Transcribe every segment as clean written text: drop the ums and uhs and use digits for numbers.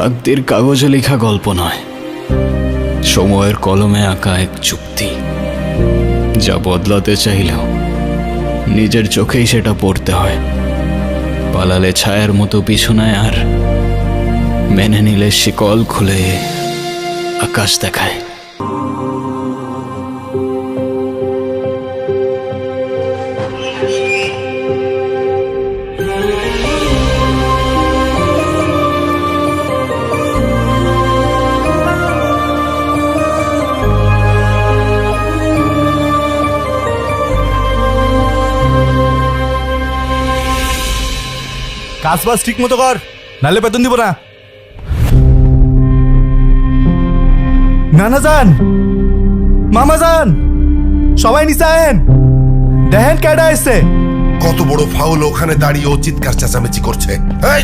তাকদীর কাগজে লেখা গল্প নয়, সময়ের কলমে আঁকা এক চুক্তি, যা বদলাতে চাইলেও নিজের চোখেই সেটা পড়তে হয়। পালালে ছায়ার মতো পিছনায়, আর মেনে নিলে শিকল খুলে আকাশ দেখায়। কাজ বাজ ঠিক মতো কর, নাহলে বেতন দিব না। নানা যান, মামা যান, সবাই নিচে আয়েন, দেখেন কেডা এসছে। কত বড় ফাউল, ওখানে দাঁড়িয়ে ও চিৎকার চেঁচামেচি করছে। এই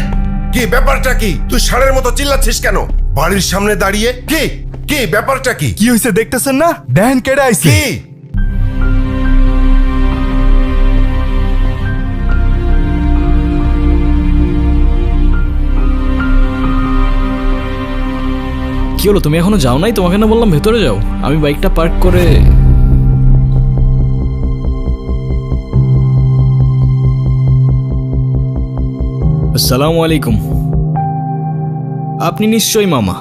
কি ব্যাপারটা কি? তুই ষাঁড়ের মতো চিল্লাচ্ছিস কেন বাড়ির সামনে দাঁড়িয়ে? কি কি ব্যাপারটা কি? কি হয়েছে দেখতেছেন না? দেখেন কেডা আইছে। কি কি হলো, তুমি এখনো যাও নাই? তোমাকে না বললাম ভেতরে যাও। আমি বাইকটা পার্ক করে। আসসালামু আলাইকুম। আপনি নিশ্চয়ই মামা।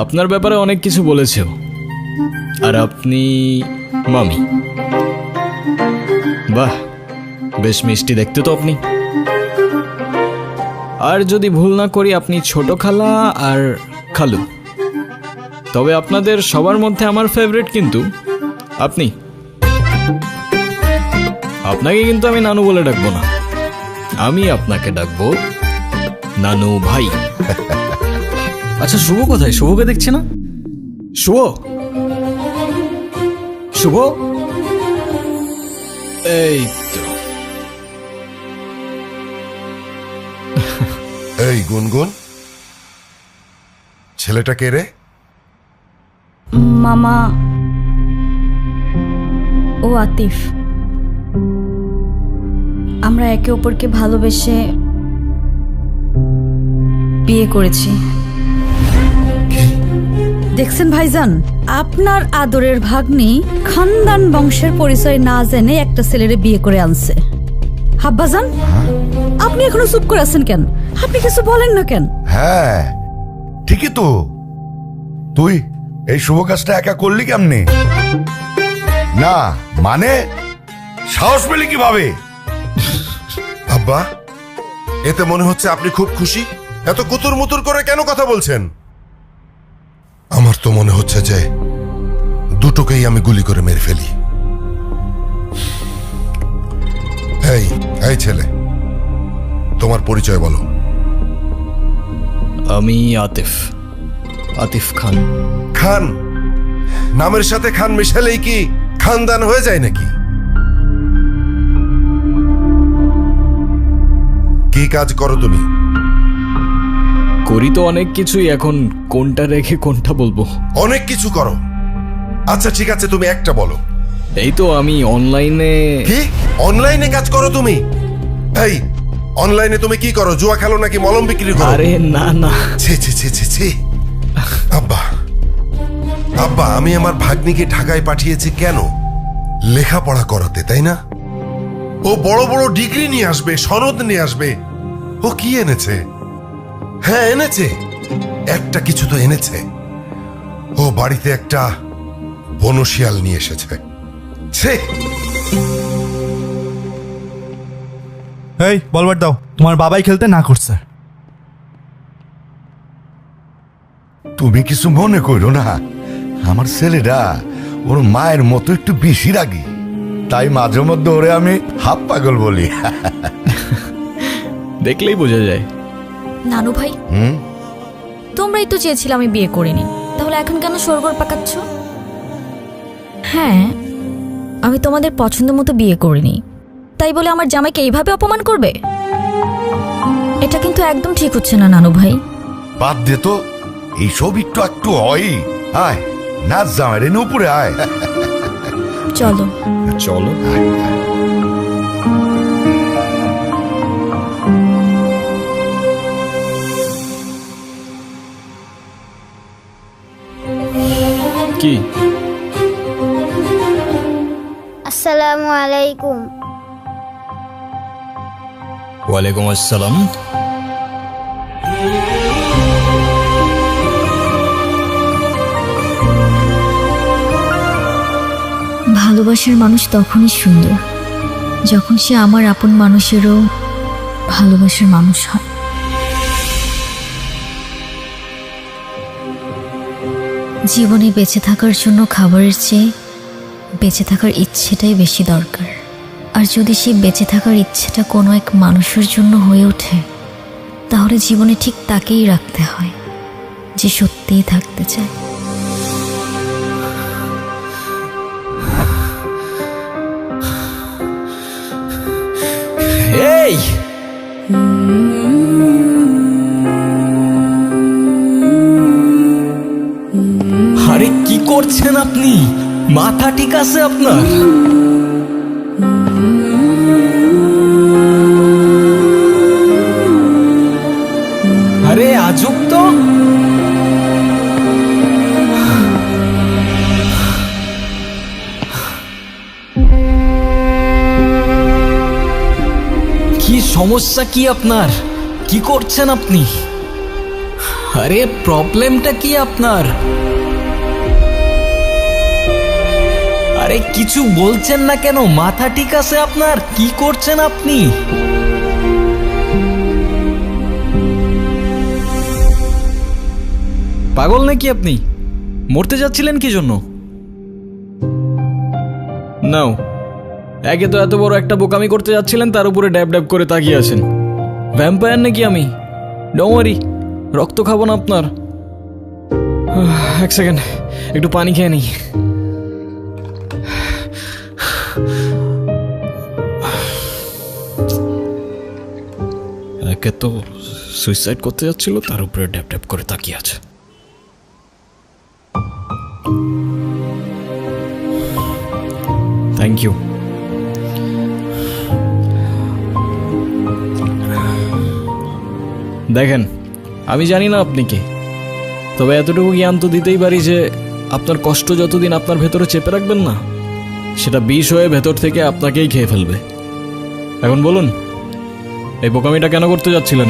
আপনার ব্যাপারে অনেক কিছু বলেছেও। আর আপনি মামি। বাহ, বেশ মিষ্টি দেখতে তো আপনি। আর যদি ভুল না করি, আপনি ছোট খালা আর খালু। তবে আপনাদের সবার মধ্যে আমার ফেভারিট কিন্তু আপনি। আপনাকে কিন্তু আমি নানু বলে ডাকবো না, আমি আপনাকে ডাকবো নানু ভাই। আচ্ছা, শুভ কোথায়? শুভকে দেখছি না। শুভ, শুভ, এই তো। এই গুনগুন, ছেলেটা কে রে? মামা, ও আতিফ। আমরা একে অপরকে ভালোবেসে বিয়ে করেছি। দেখছেন ভাইজান, আপনার আদরের ভাগ্নি খানদান বংশের পরিচয় না জেনে একটা ছেলেরে বিয়ে করে আনছে। হাব্বাজান, আপনি এখনো চুপ করে আছেন কেন? আপনি কিছু বলেন না কেন? হ্যাঁ ঠিকই তো, তুই এই শুভ কাজটা একা করলি কেমনে? না মানে সাহস পেলি কিভাবে? আব্বা, এতে মনে হচ্ছে আপনি খুব খুশি। এত কুতুর মুতুর করে কেন কথা বলছেন? আমার তো মনে হচ্ছে যে দুটোকেই আমি গুলি করে মেরে ফেলি। এই এই ছেলে, তোমার পরিচয় বলো। আমি আতিফ, আতিফ খান। খান? নামের সাথে খান মিশালেই কি খানদান হয়ে যায় নাকি? কি কাজ করো তুমি? করি তো অনেক কিছুই, এখন কোনটা রেখে কোনটা বলবো? অনেক কিছু করো। আচ্ছা ঠিক আছে, তুমি একটা বলো। এই তো আমি অনলাইনে। কি অনলাইনে কাজ করো তুমি? এই অনলাইনে তুমি কি করো? জুয়া খেলো নাকি মলম বিক্রি করো? আরে না না। ছি ছি ছি ছি ছি। আব্বা, আব্বা, আমি আমার ভাগ্নিকে ঢাকায় পাঠিয়েছি কেন? লেখাপড়া করাতে, তাই না? ও বড় বড় ডিগ্রি নিয়ে আসবে, সনদ নিয়ে আসবে। ও কি এনেছে? হ্যাঁ এনেছে, একটা কিছু তো এনেছে। ও বাড়িতে একটা বনশিয়াল নিয়ে এসেছে। ছে। এই বলবার দাও, তোমার বাবাই খেলতে না করছে। তুমি কিছু মনে করো না, আমার ছেলেটা ওর মায়ের মতো একটু বেশি রাগী, তাই মাঝে মধ্যে ওরে আমি হাফ পাগল বলি। দেখলেই বোঝা যায়। নানু ভাই, তোমরাই তো চেয়েছিলে আমি বিয়ে করিনি, তাহলে এখন কেন সরগর পাকাচ্ছ? হ্যাঁ, আমি তোমাদের পছন্দ মতো বিয়ে করিনি, তাই বলে আমার জামাইকে এইভাবে অপমান করবে? এটা কিন্তু একদম ঠিক হচ্ছে না নানু ভাই। বাদ দে তো, এইসব একটু একটু হয়। আয় নাচ জামাই রে, উপরে আয়। চলো চলো। আসসালামু আলাইকুম। ওয়ালাইকুম আসসালাম। ভালোবাসার মানুষ তখনই সুন্দর যখন সে আমার আপন মানুষেরও ভালোবাসার মানুষ হয়। জীবনে বেঁচে থাকার জন্য খাবারের চেয়ে বেঁচে থাকার ইচ্ছেটাই বেশি দরকার। আর যদি সেই বেঁচে থাকার ইচ্ছেটা কোনো এক মানুষের জন্য হয়ে ওঠে, তাহলে জীবনে ঠিক তাকেই রাখতে হয় যে সত্যিই থাকতে চায়। এই আরে কি করছেন আপনি? মাথা ঠিক আছে আপনার? আরে আজব তো। কি সমস্যা কি আপনার? কি করছেন আপনি? আরে প্রবলেমটা কি আপনার? আরে কিছু বলছেন না কেন? মাথা ঠিক আছে আপনার? কি করছেন আপনি? পাগল নাকি আপনি? মরতে যাচ্ছিলেন কি জন্য? নাও, একে তো এত বড় একটা বোকামি করতে যাচ্ছিলেন, তার উপরে ড্যাব ড্যাব করে তাকিয়ে আছেন। ভ্যাম্পায়ার নাকি আমি? ডোন্ট ওয়ারি, রক্ত খাবো না আপনার। এক সেকেন্ড, একটু পানি খেয়ে নিই। একে তো সুইসাইড করতে যাচ্ছিল, তার উপরে ড্যাব ড্যাব করে তাকিয়ে আছে। Thank you. দেখেন, আমি জানি না আপনি কে, তবে এতটুকু জ্ঞান তো দিতেই পারি যে আপনার কষ্ট যতদিন আপনার ভেতরে চেপে রাখবেন না, সেটা বিষ হয়ে ভেতর থেকে আপনাকেই খেয়ে ফেলবে। এখন বলুন, এই বোকামিটা কেন করতে যাচ্ছিলেন?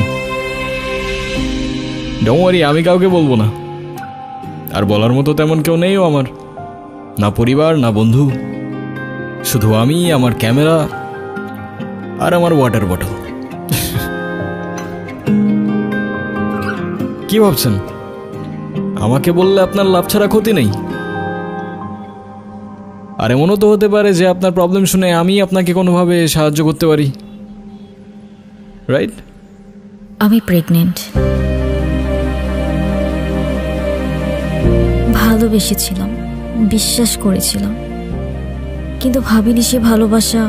ডোন্ট ওয়ারি, আমি কাউকে বলবো না। আর বলার মতো তেমন কেউ নেইও আমার, না পরিবার না বন্ধু, শুধু আমি, আমার ক্যামেরা আর আমার ওয়াটার বটল। কি ভাবছেন আমাকে বললে আপনার লাভ ছাড়া ক্ষতি নেই? আর এমনও তো হতে পারে যে আপনার প্রবলেম শুনে আমি আপনাকে কোনোভাবে সাহায্য করতে পারি, রাইট? আমি প্রেগনেন্ট। ভালোবেসেছিলাম, বিশ্বাস করেছিলাম, কিন্তু ভাবিনি সে ভালোবাসা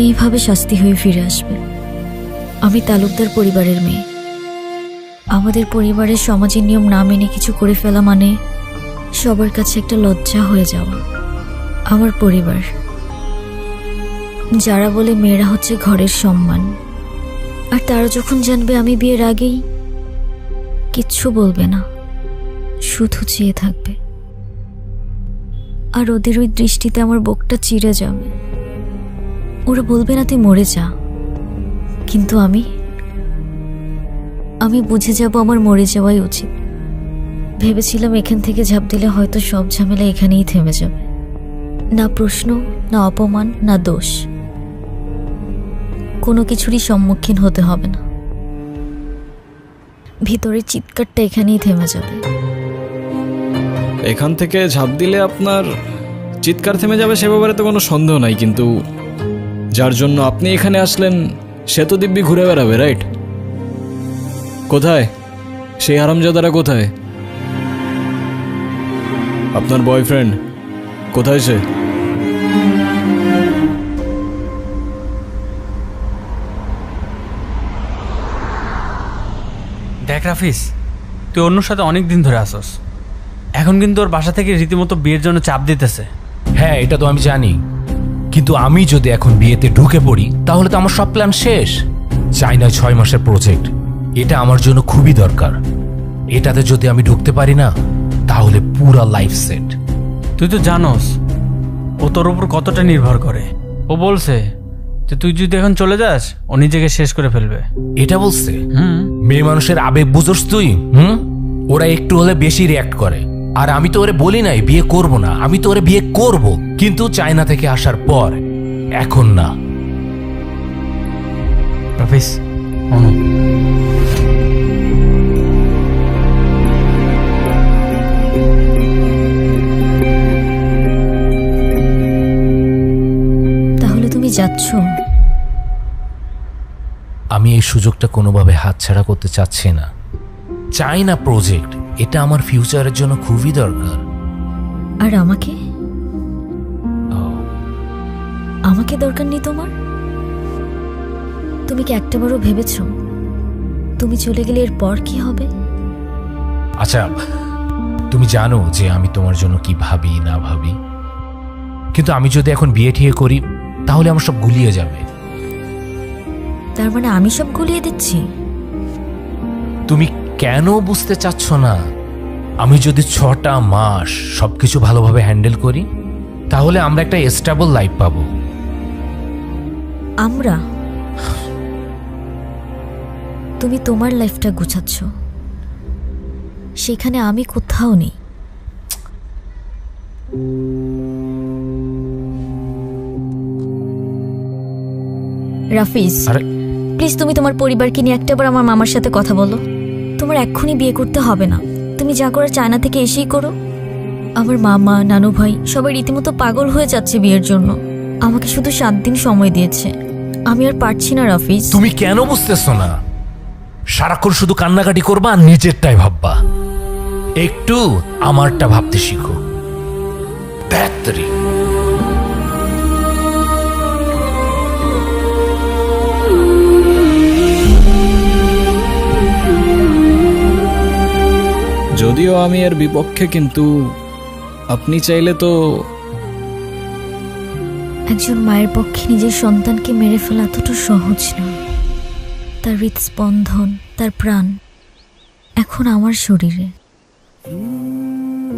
এইভাবে শাস্তি হয়ে ফিরে আসবে। আমি তালুকদার পরিবারের মেয়ে। আমাদের পরিবারের সমাজের নিয়ম না মেনে কিছু করে ফেলা মানে সবার কাছে একটা লজ্জা হয়ে যাওয়া। আমার পরিবার, যারা বলে মেয়েরা হচ্ছে ঘরের সম্মান, আর তারা যখন জানবে আমি বিয়ের আগেই, কিচ্ছু বলবে না, শুধু চেয়ে থাকবে। আর ওদের ওই দৃষ্টিতে আমার বুকটা চিরে যাবে। ওরা বলবে না তুই মরে যা, কিন্তু আমি বুঝে যাব আমার মরে যাওয়াই উচিত। ভেবেছিলাম এখান থেকে ঝাঁপ দিলে হয়তো সব ঝামেলা এখানেই থেমে যাবে, না প্রশ্ন, না অপমান, না দোষ, কোনো কিছুরই সম্মুখীন হতে হবে না। ভিতরের চিৎকারটা এখানেই থেমে যাবে। এখান থেকে ঝাঁপ দিলে আপনার চিৎকার থেমে যাবে সে ব্যাপারে তো কোনো সন্দেহ নাই, কিন্তু যার জন্য আপনি এখানে আসলেন সে তো দিব্যি ঘুরে বেড়াবে, রাইট? কোথায় সেই হারামজাদারা? কোথায় আপনার বয়ফ্রেন্ড? কোথায় সে? দেখ রাফিস, তুই অন্যর সাথে অনেক দিন ধরে আসস, এখন কিন্তু ওর বাসা থেকে রীতিমতো বিয়ের জন্য চাপ দিতেছে। হ্যাঁ, এটা তো আমি জানি, কিন্তু আমি যদি এখন বিয়েতে ঢুকে পড়ি তাহলে তো আমার সব প্ল্যান শেষ। চাই না 6 মাসের প্রজেক্ট, এটা আমার জন্য খুবই দরকার। এটাতে যদি আমি ঢুকতে পারি না তাহলে পুরা লাইফ সেট। তুই তো জানোস ও তোর উপর কতটা নির্ভর করে। ও বলছে যে তুই যদি এখন চলে যাস ও নিজেকে শেষ করে ফেলবে। এটা বলছে? হুম। মেয়ে মানুষের আবেগ বুঝোস তুই? ওরা একটু হলে বেশি রিয়াক্ট করে। আর আমি তো ওরে বলি নাই বিয়ে করব না, আমি তো ওরে বিয়ে করব, কিন্তু চায়না থেকে আসার পর, এখন না। রাফিজ, অনু, তাহলে তুমি যাচ্ছ? আমি এই সুযোগটা কোনোভাবে হাতছাড়া করতে চাচ্ছি না। চাইনা প্রজেক্ট, এটা আমার ফিউচারের জন্য খুবই দরকার। আর আমাকে? আমাকে দরকার নেই তোমার? তুমি কি একটাবারও ভেবেছ তুমি চলে গেলে এরপর কি হবে? আচ্ছা, তুমি জানো যে আমি তোমার জন্য কি ভাবি না ভাবি, কিন্তু আমি যদি এখন বিয়ে ঠিয়ে করি তাহলে আমার সব গুলিয়ে যাবে। তার মানে আমি সব গুলিয়ে দিচ্ছি? তুমি কেন বুঝতে চাচ্ছ না? আমি যদি 6টা মাস সবকিছু ভালোভাবে হ্যান্ডেল করি তাহলে আমরা একটা স্টেবল লাইফ পাবো। আমরা? তুমি তোমার লাইফটা গুছাচ্ছ, সেখানে আমি কোথাও নেই। রাফিজ, আরে প্লিজ তুমি তোমার পরিবারকে নিয়ে একটাবার আমার মামার সাথে কথা বলো। তোমার এক্ষুনি বিয়ে করতে হবে না, তুমি যা করার চায়না থেকে এসেই করো। আমার মামা, নানু ভাই সবাই রীতিমতো পাগল হয়ে যাচ্ছে বিয়ের জন্য। আমাকে শুধু 7 দিন সময় দিয়েছে, আমি আর পারছি না রাফিজ। তুমি কেন বুঝতেছো না? সারাক্ষণ শুধু কান্নাকাটি করবা আর নিজেরটাই ভাববা। একটু আমারটা ভাবতে শিখো। ব্যাটারি যদিও আমি এর বিপক্ষে, কিন্তু আপনি চাইলে তো। একজন মায়ের পক্ষে নিজের সন্তানকে মেরে ফেলা এতটা সহজ নয়। তার হৃদস্পন্দন, তার প্রাণ এখন আমার শরীরে।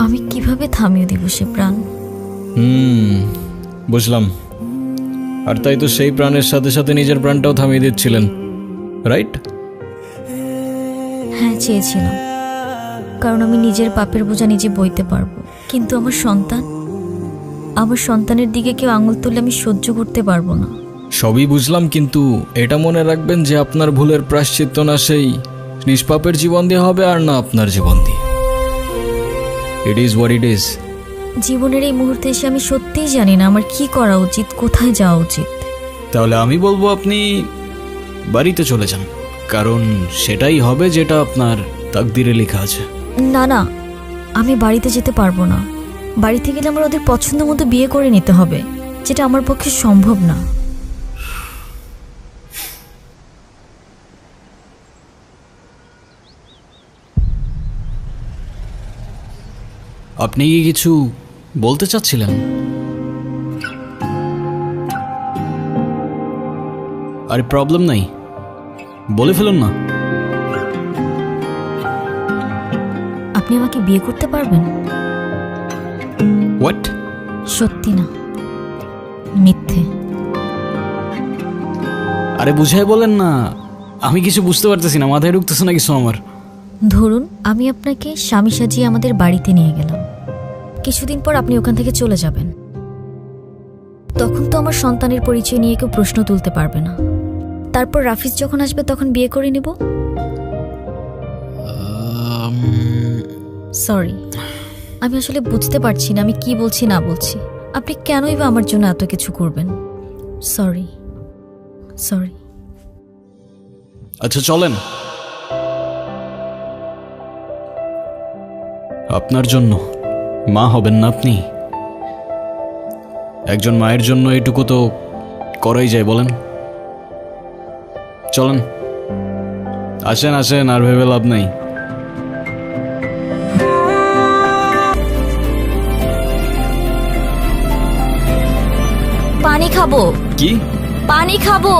আমি কিভাবে থামিয়ে দিব সে প্রাণ? বুঝলাম। আর তাই তো সেই প্রাণের সাথে সাথে নিজের প্রাণটাও থামিয়ে দিচ্ছিলেন, রাইট? হ্যাঁ, চেয়েছিলাম, কারণ আমি নিজের পাপের বোঝা নিজে বইতে পারবো। কিন্তু আমার সন্তানের দিকে কেউ আঙুল তুললে আমি সহ্য করতে পারবো না। সবই বুঝলাম, কিন্তু এটা মনে রাখবেন যে আপনার ভুলের প্রায়শ্চিত্ত না সেই নিষ্পাপের জীবন দিয়ে হবে, আর না আপনার জীবন দিয়ে। It is what it is. জীবনের এই মুহূর্তে এসে আমি সত্যিই জানি না আমার কি করা উচিত, কোথায় যাওয়া উচিত। তাহলে আমি বলবো আপনি বাড়িতে চলে যান, কারণ সেটাই হবে যেটা আপনার তাকদিরে লেখা আছে। না না, আমি বাড়িতে যেতে পারবো না। বাড়িতে গেলে আমার ওদের পছন্দ মতো বিয়ে করে নিতে হবে, যেটা আমার পক্ষে সম্ভব না। আপনি কি কিছু বলতে চাচ্ছিলেন? আরে প্রবলেম নাই, বলে ফেলুন না। আপনি আমাকে বিয়ে করতে পারবেন? হোয়াট? সত্যি না, মিথ্যে। আরে বুঝাই বলেন না, আমি কিছু বুঝতে পারতেছি না, মাথায় ঢুকতেছে না কিছু আমার। ধরুন আমি আপনাকে স্বামী সাজিয়ে আমাদের বাড়িতে নিয়ে গেলাম, কিছুদিন পর আপনি ওখান থেকে চলে যাবেন। তখন তো আমার সন্তানের পরিচয় নিয়ে কেউ প্রশ্ন তুলতে পারবে না। তারপর রাফিজ যখন আসবে তখন বিয়ে করে নিব। সরি, আমি আসলে বুঝতে পারছি না আমি কি বলছি না বলছি। আপনি কেনই বা আমার জন্য এত কিছু করবেন? সরি। আচ্ছা চলেন। আপনার জন্য মা হবেন না আপনি? একজন মায়ের জন্য এটুকু তো করাই যায়, বলেন? চলেন, আসেন আসেন, আর ভেবে লাভ নাই। পানি খাবো। কি? পানি খাবো।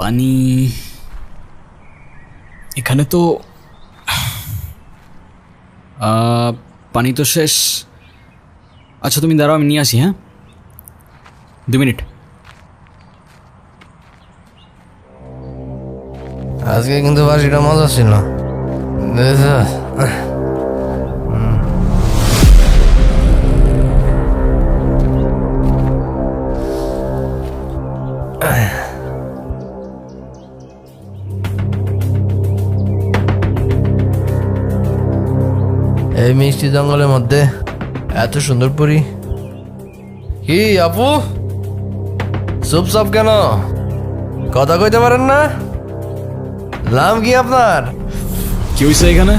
পানি এখানে তো পানি তো শেষ। আচ্ছা তুমি দাঁড়াও, আমি নিয়ে আসি। হ্যাঁ, 2 মিনিট। আজকে কিন্তু বাসিটা মজা ছিল। এই মিষ্টি জঙ্গলের মধ্যে এত সুন্দর পরি। কি আপু, চুপচাপ কেন? কথা কইতে পারেন না? নাম কি আপনার? কি হয়েছে এখানে?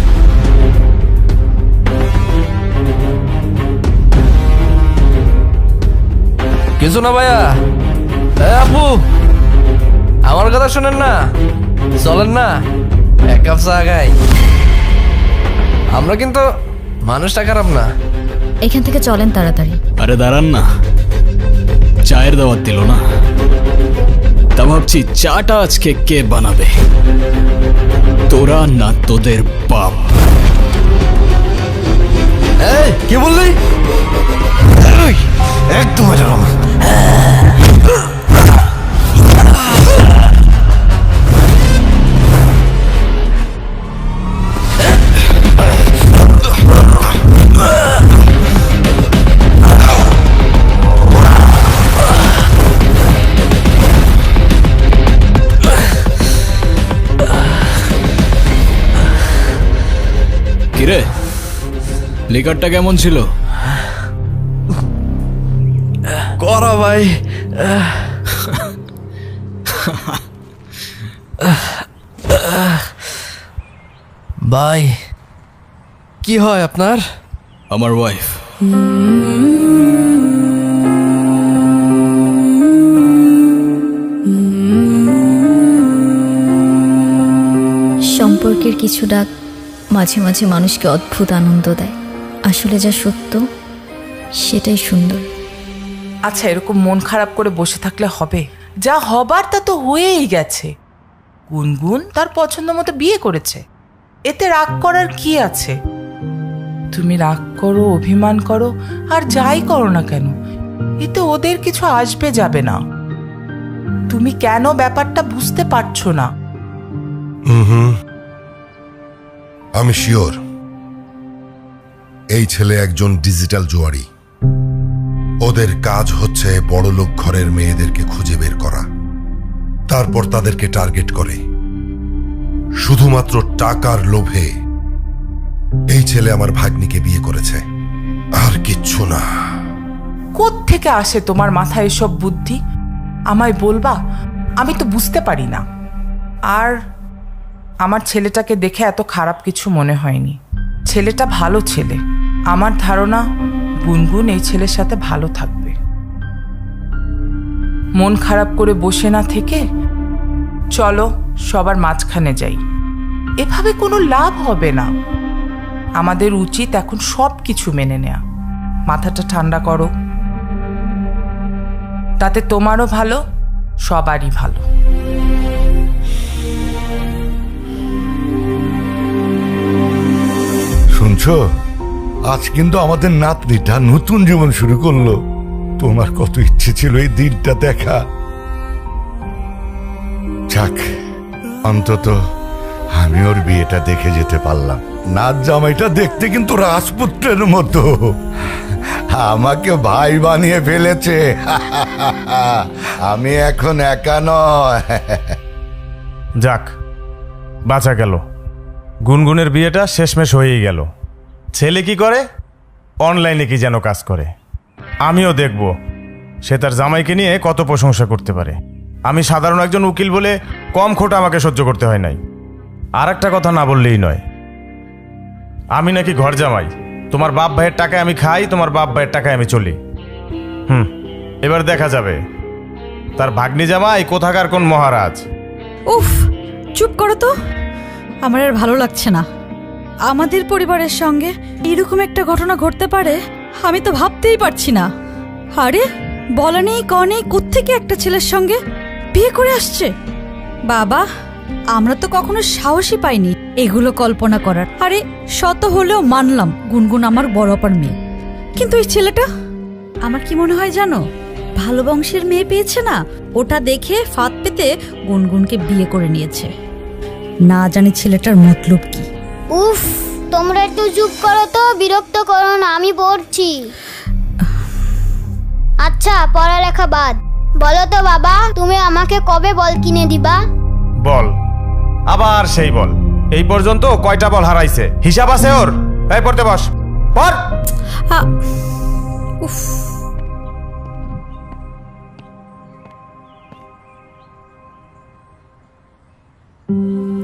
কিছু না ভাইয়া। আপু, আমার কথা শোনেন না? চলেন না এক কাপ চা খাই। আমরা কিন্তু মানুষটা খারাপ না। এখান থেকে চলেন তাড়াতাড়ি। আরে দাঁড়ান না, চায়ের দাওয়াত দিল না, তা ভাবছি চাটা আজকে কে বানাবে, তোরা না তোদের বাপ? এই কি বললি? একদম এরকম। কিরে, লিকারটা কেমন ছিল? করা ভাই। ভাই কি হয় আপনার? আমার ওয়াইফ। সম্পর্কের কিছু ডাক মাঝে মাঝে মানুষকে অদ্ভুত আনন্দ দেয়। আসলে যা সত্য সেটাই সুন্দর। আচ্ছা, এরকম মন খারাপ করে বসে থাকলে হবে? যা হবার তা তো হয়েই গেছে। গুনগুন তার পছন্দ মতো বিয়ে করেছে, এতে রাগ করার কি আছে? তুমি রাগ করো, অভিমান করো, আর যাই করো না কেন, এতে ওদের কিছু আসবে যাবে না। তুমি কেন ব্যাপারটা বুঝতে পারছো না? আমি শিওর এই ছেলে একজন ডিজিটাল জুয়ারি। ওদের কাজ হচ্ছে বড়লোক ঘরের মেয়েদেরকে খুঁজে বের করা, তারপর তাদেরকে টার্গেট করে। শুধুমাত্র টাকার লোভে এই ছেলে আমার ভাগ্নিকে বিয়ে করেছে, আর কিচ্ছু না। কোত্থেকে আসে তোমার মাথায় এসব বুদ্ধি? আমায় বলবা? আমি তো বুঝতে পারি না। আর আমার ছেলেটাকে দেখে এত খারাপ কিছু মনে হয়নি। ছেলেটা ভালো ছেলে। আমার ধারণা গুনগুন এই ছেলের সাথে ভালো থাকবে। মন খারাপ করে বসে না থেকে চলো সবার মাঝখানে যাই। এভাবে কোনো লাভ হবে না। আমাদের উচিত এখন সব কিছু মেনে নেওয়া। মাথাটা ঠান্ডা করো, তাতে তোমারও ভালো, সবারই ভালো। শুনছো, আজ কিন্তু আমাদের নাতনিটা নতুন জীবন শুরু করলো। তোমার কত ইচ্ছে ছিল এই দিনটা দেখা। যাক, অন্তত আমি ওর বিয়েটা দেখে যেতে পারলাম। নাচ জামাইটা দেখতে কিন্তু রাজপুত্রের মতো। আমাকে ভাই বানিয়ে ফেলেছে। আমি এখন একা নয়। যাক, বাঁচা গেল। গুনগুনের বিয়েটা শেষমেশ হয়েই গেল। ছেলে কি করে? অনলাইনে কি যেন কাজ করে। আমিও দেখব সে তার জামাইকে নিয়ে কত প্রশংসা করতে পারে। আমি সাধারণ একজন উকিল বলে কম খোটা আমাকে সহ্য করতে হয় নাই। আর একটা কথা না বললেই নয়, আমি নাকি ঘর জামাই। তোমার বাপ ভাইয়ের টাকায় আমি খাই, তোমার বাপ ভাইয়ের টাকায় আমি চলি। এবার দেখা যাবে তার ভাগ্নি জামাই কোথাকার কোন মহারাজ। উফ, চুপ করো তো। আমার আর ভালো লাগছে না। আমাদের পরিবারের সঙ্গে এরকম একটা ঘটনা ঘটতে পারে আমি তো ভাবতেই পারছি না। আরে বলা নেই ক নেই, কোত্থেকে একটা ছেলের সঙ্গে বিয়ে করে আসছে। বাবা, আমরা তো কখনো সাহসই পাইনি এগুলো কল্পনা করার। আরে শত হলেও মানলাম গুনগুন আমার বড় অপার মেয়ে, কিন্তু এই ছেলেটা আমার কি মনে হয় জানো, ভালো বংশের মেয়ে পেয়েছে না, ওটা দেখে ফাঁদ পেতে গুনগুনকে বিয়ে করে নিয়েছে। না জানি ছেলেটার মতলব কি। উফ, তোমরা একটু চুপ করো তো, বিরক্ত করো না, আমি পড়ছি। আচ্ছা, পড়ালেখা বাদ, বলো তো বাবা, তুমি আমাকে কবে বল কিনে দিবা? বল, আবার সেই বল। এই পর্যন্ত কয়টা বল হারাইছে হিসাব আছে ওর? এই পড়তে বস, পড়। উফ,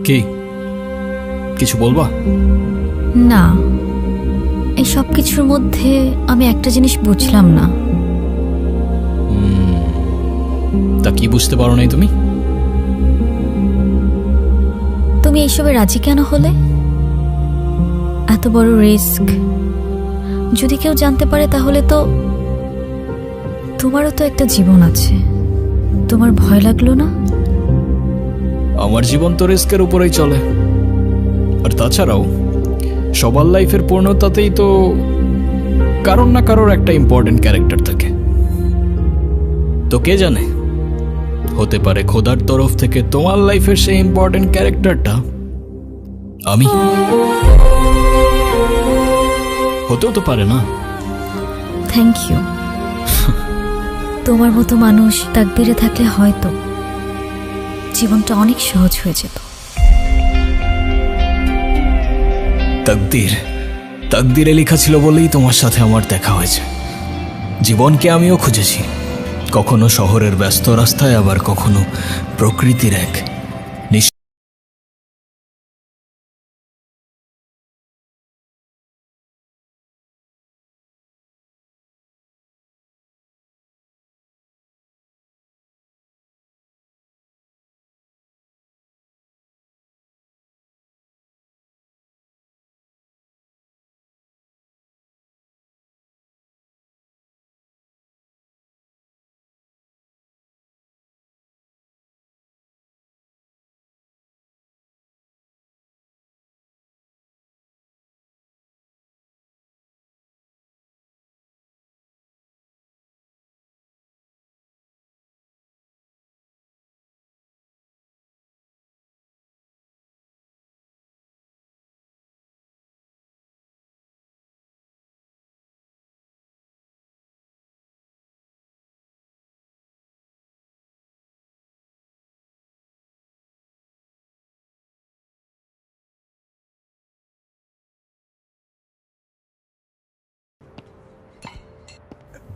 কি কিছু বলবা? না, এই সব কিছুর মধ্যে আমি একটা জিনিস বুঝলাম না। তা কি বুঝতে পারো নাই তুমি? তুমি এইসবে রাজি কেন হলে? এত বড় রিস্ক যদি কেউ জানতে পারে তাহলে তো তোমারও তো একটা জীবন আছে, তোমার ভয় লাগলো না? আমার জীবন তো রিস্কের উপরেই চলে। আর তাছাড়াও সবার লাইফের পূর্ণতাতেই তো কারোর না কারোর একটা ইম্পর্টেন্ট ক্যারেক্টার থাকে। তো কে জানে, হতে পারে খোদার তরফ থেকে তোমার লাইফের সেই ইম্পর্টেন্ট ক্যারেক্টারটা আমি। হতেও তো পারে না। Thank you. তোমার মতো মানুষ তাকদিরে থাকলে হয়তো জীবনটা অনেক সহজ হয়ে যেত। তাকদিরে লেখা ছিল বলেই তোমার সাথে আমার দেখা হয়েছে। জীবনকে আমিও খুঁজেছি, কখনো শহরের ব্যস্ত রাস্তায়, আবার কখনো প্রকৃতির এক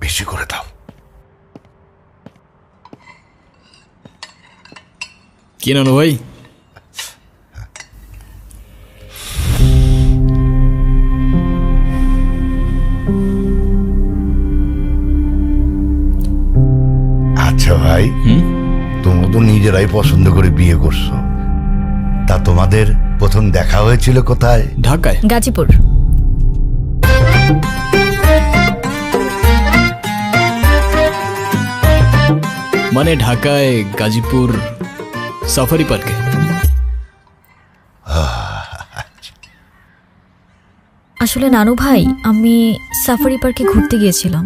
বেশি করে দাও। কি নানু ভাই? আচ্ছা ভাই, তোমরা তো নিজেরাই পছন্দ করে বিয়ে করছো, তা তোমাদের প্রথম দেখা হয়েছিল কোথায়? ঢাকায়। গাজীপুর। মানে ঢাকায় গাজীপুর সাফারি পার্কে। আসলে নানু ভাই, আমি সাফারি পার্কে ঘুরতে গিয়েছিলাম।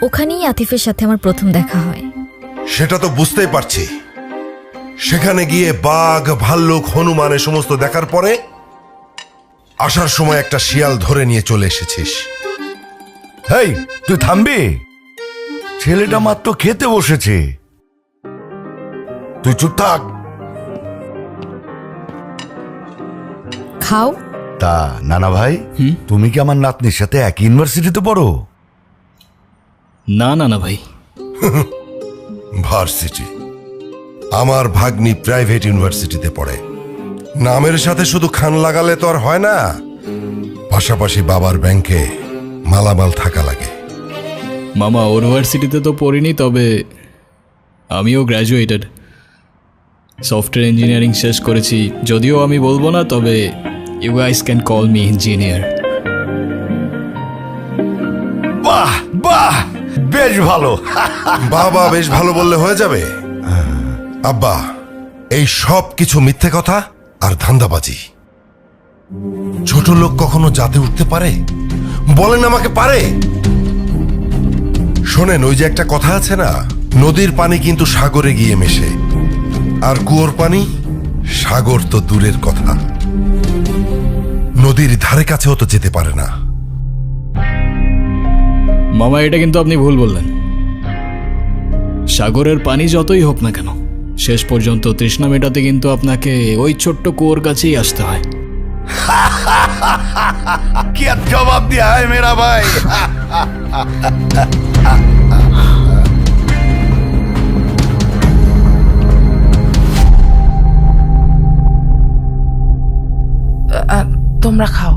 ওখানেই আতিফের সাথে আমার প্রথম দেখা হয়। সেটা তো বুঝতেই পারছি। সেখানে গিয়ে বাঘ, ভাল্লুক, হনুমান এ সমস্ত দেখার পরে আসার সময় একটা শিয়াল ধরে নিয়ে চলে এসেছিস। হেই, তুই থামবি? ছেলেটা মাত্র খেতে বসেছে, তুই চুপ থাক। খাও। তা নানা ভাই, তুমি কি আমার নাতনির সাথে এক ইউনিভার্সিটিতে পড়ো? না না ভাই, ভার্সিটি। আমার ভাগ্নি প্রাইভেট ইউনিভার্সিটিতে পড়ে। নামের সাথে শুধু খান লাগালে তো আর হয় না, পাশাপাশি বাবার ব্যাংকে মালামাল থাকা লাগে। মামা ইউনিভার্সিটিতে তো পড়িনি, তবে আমিও গ্র্যাজুয়েটেড, সফটওয়্যার ইঞ্জিনিয়ারিং শেষ করেছি। যদিও আমি বলবো না, তবে you guys can call me engineer. বাহ বাহ, বেশ ভালো। বাবা বেশ ভালো বললে হয়ে যাবে। আব্বা, এই সব কিছু মিথ্যে কথা আর ধান্দাবাজি। ছোট লোক কখনো জাতে উঠতে পারে? বলেন আমাকে পারে? শোনেন, ওই যে একটা কথা আছে না, নদীর পানি কিন্তু সাগরে গিয়ে মেশে, আর কুয়োর পানি সাগর তো দূরের কথা, নদীর ধারে কাছেও তো যেতে পারে না। মামা, এটা কিন্তু আপনি ভুল বললেন। সাগরের পানি যতই হোক না কেন, শেষ পর্যন্ত তৃষ্ণা মেটাতে কিন্তু আপনাকে ওই ছোট্ট কুয়োর কাছেই আসতে হয়। কি আর জবাব দিয়া হয় মেরা ভাই। তোমরা খাও।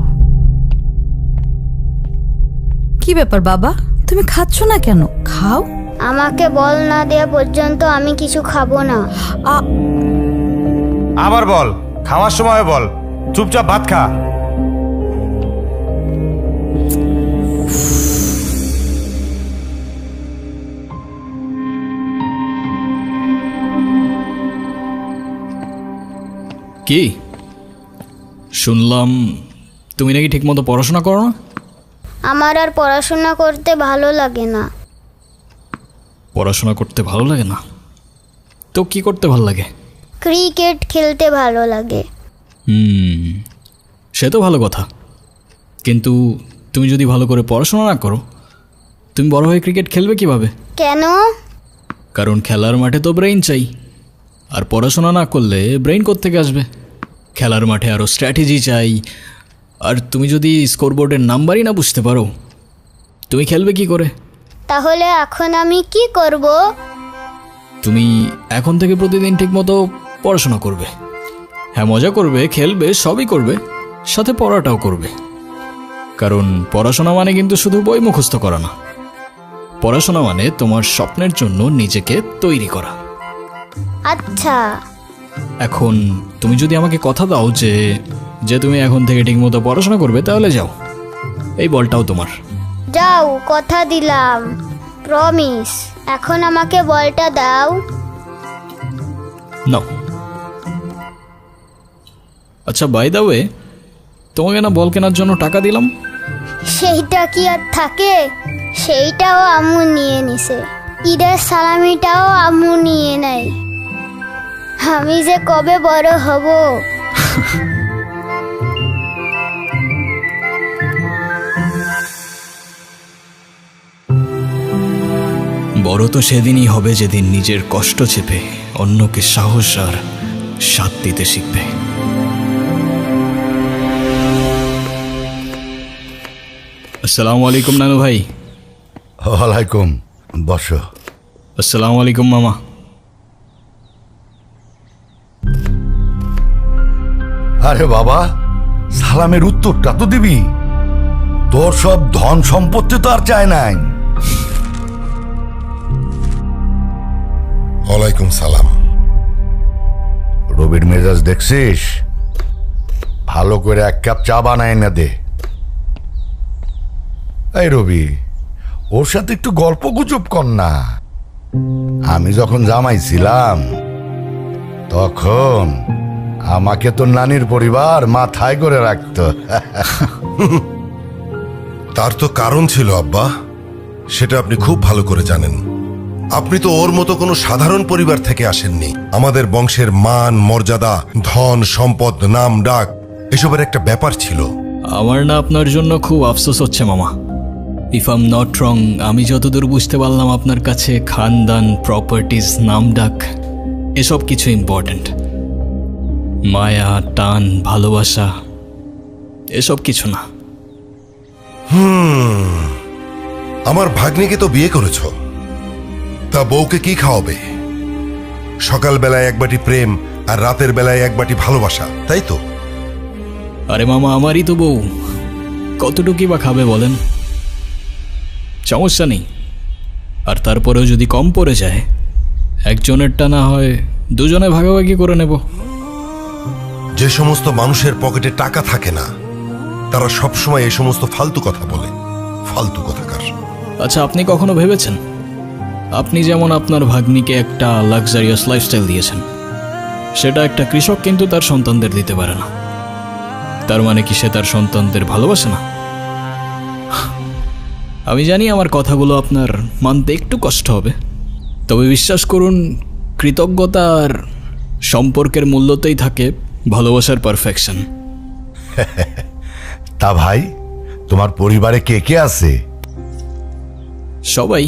কি ব্যাপার বাবা, তুমি খাচ্ছ না কেন? খাও। আমাকে বল না দেওয়া পর্যন্ত আমি কিছু খাবো না। আবার বল, খাওয়ার সময় বল, চুপচাপ ভাত খা। কি শুনলাম তুমি নাকি ঠিকমতো পড়াশোনা করো না? আমার আর পড়াশোনা করতে ভালো লাগে না। পড়াশোনা করতে ভালো লাগে না? তো কি করতে ভালো লাগে? ক্রিকেট খেলতে ভালো লাগে। সে তো ভালো কথা, কিন্তু তুমি যদি ভালো করে পড়াশোনা না করো, তুমি বড় হয়ে ক্রিকেট খেলবে কিভাবে? কেন? কারণ খেলার মাঠে তো ব্রেইন চাই, আর পড়াশোনা না করলে ব্রেইন কোত্থেকে আসবে? খেলার মাঠে আরও স্ট্র্যাটেজি চাই, আর তুমি যদি স্কোরবোর্ডের নাম্বারই না বুঝতে পারো, তুমি খেলবে কি করে? তাহলে এখন আমি কি করব? তুমি এখন থেকে প্রতিদিন ঠিকমতো পড়াশোনা করবে। হ্যাঁ, মজা করবে, খেলবে, সবই করবে, সাথে পড়াটাও করবে। কারণ পড়াশোনা মানে কিন্তু শুধু বই মুখস্থ করা না, পড়াশোনা মানে তোমার স্বপ্নের জন্য নিজেকে তৈরি করা। আচ্ছা। এখন তুমি যদি আমাকে কথা দাও যে যে তুমি এখন থেকে ঠিকমতো পড়াশোনা করবে, তাহলে যাও, এই বলটাও তোমার। যাও, কথা দিলাম, প্রমিস। এখন আমাকে বলটা দাও। নাও। আচ্ছা, বাই দ্য ওয়ে, তোমাকে না বল কেনার জন্য টাকা দিলাম? সেইটা কি আর থাকে? সেইটাও আম্মু নিয়ে নিছে। ঈদের সালামিটাও আম্মু নিয়ে নেয়। আমি যে কবে বড় হব। বড় তো সেদিনই হবে যেদিন নিজের কষ্ট চেপে অন্যকে সাহস আর সাথ দিতে শিখবে। আসসালামু আলাইকুম নানু ভাই। ওয়ালাইকুম, বসো। আসসালামু আলাইকুম মামা। আরে বাবা, সালামের উত্তরটা তো দিবি। তোর সব ধন সম্পত্তি তো আর চায় নাই। ওয়ালাইকুম সালাম। রবির মেজাজ দেখছিস? ভালো করে এক কাপ চা বানায় না দে। এই রবি, ওর সাথে একটু গল্প গুজব কর না। আমি যখন জামাই ছিলাম তখন আমাকে তো নানির পরিবার মাথায় করে রাখতো। তার তো কারণ ছিল আব্বা, সেটা আপনি খুব ভালো করে জানেন। আপনি তো ওর মতো কোনো সাধারণ পরিবার থেকে আসেননি। আমাদের বংশের মান মর্যাদা, ধন সম্পদ, নাম ডাক, এসবের একটা ব্যাপার ছিল। আমার না আপনার জন্য খুব আফসোস হচ্ছে মামা। If I am not wrong, আমি যতদূর বুঝতে পারলাম আপনার কাছে খানদান, প্রপার্টিজ, নাম ডাক এসব কিছু ইম্পর্ট্যান্ট। মায়া, টান, ভালোবাসা এসব কিছু না। আমার ভাগ্নিকে তো বিয়ে করেছ, তা বউকে কি খাওয়াবে? সকাল বেলায় এক বাটি প্রেম আর রাতের বেলায় এক বাটি ভালোবাসা, তাই তো? আরে মামা, আমারই তো বউ, কতটুকুই বা খাবে বলেন? সমস্যা নেই। আর তারপরেও যদি কম পড়ে যায়, একজনেরটা না হয় দুজনে ভাগাভাগি করে নেব। যে সমস্ত মানুষের পকেটে টাকা থাকে না, তারা সবসময় এই সমস্ত ফালতু কথা বলে। ফালতু কথাকার। আচ্ছা, আপনি কখনো ভেবেছেন আপনি যেমন আপনার ভাগ্নিকে একটা লাক্সারিয়াস লাইফস্টাইল দিয়েছেন, সেটা একটা কৃষক কিন্তু তার সন্তানদের দিতে পারে না। তার মানে কি সে তার সন্তানদের ভালোবাসে না? আমি জানি আমার কথাগুলো আপনার মানতে একটু কষ্ট হবে, তবে বিশ্বাস করুন, কৃতজ্ঞতা আর সম্পর্কের মূল্যতেই থাকে ভালোবাসার পারফেকশন। তা ভাই, তোমার পরিবারে কে কে আছে? সবাই,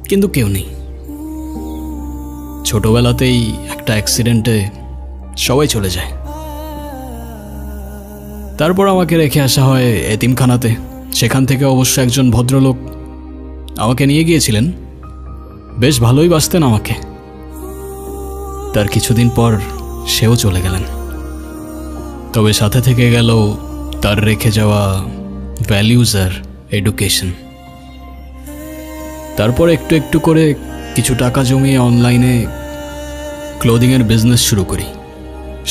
কিন্তু কেউ নেই। ছোটবেলাতেই একটা অ্যাক্সিডেন্টে সবাই চলে যায়। তারপর আমাকে রেখে আসা হয় এতিমখানাতে। সেখান থেকে অবশ্য একজন ভদ্রলোক আমাকে নিয়ে গিয়েছিলেন, বেশ ভালোই বাসতেন আমাকে। তার কিছুদিন পর সেও চলে গেলেন, তবে সাথে থেকে গেল তার রেখে যাওয়া ভ্যালিউজ আর এডুকেশন। তারপর একটু একটু করে কিছু টাকা জমিয়ে অনলাইনে ক্লোদিংয়ের বিজনেস শুরু করি।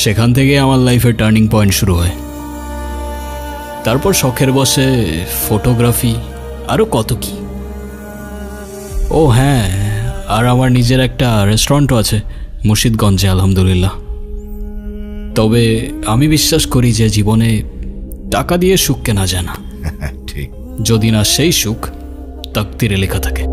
সেখান থেকে আমার লাইফের টার্নিং পয়েন্ট শুরু হয়। তারপর শখের বসে ফটোগ্রাফি, আরও কত কি। ও হ্যাঁ, আর আমার নিজের একটা রেস্টুরেন্টও আছে মুর্শিদগঞ্জে, আলহামদুলিল্লাহ। তবে আমি বিশ্বাস করি যে জীবনে টাকা দিয়ে সুখ কেনা যায় না, ঠিক। যদি না সেই সুখ তাকদিরে লেখা থাকে।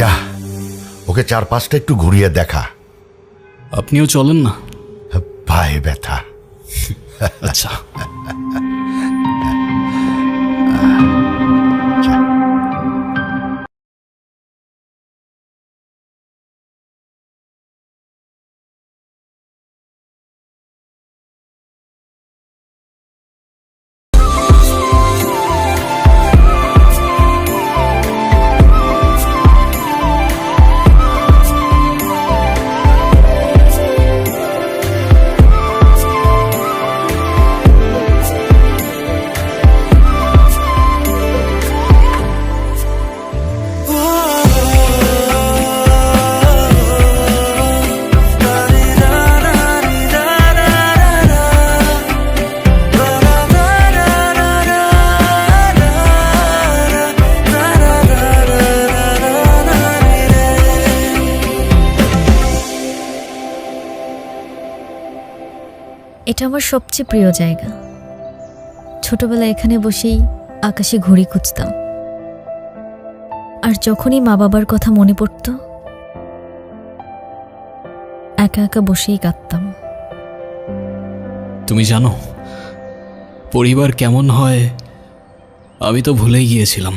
যা, ওকে চারপাশটা একটু ঘুরিয়ে দেখা। আপনিও চলেন না? পায়ে ব্যথা। আচ্ছা। এটা আমার সবচেয়ে প্রিয় জায়গা। ছোটবেলায় এখানে বসেই আকাশে ঘুড়ি খুঁজতাম, আর যখনই মা বাবার কথা মনে পড়তো একা একা বসেই কাঁদতাম। তুমি জানো পরিবার কেমন হয় আমি তো ভুলেই গিয়েছিলাম।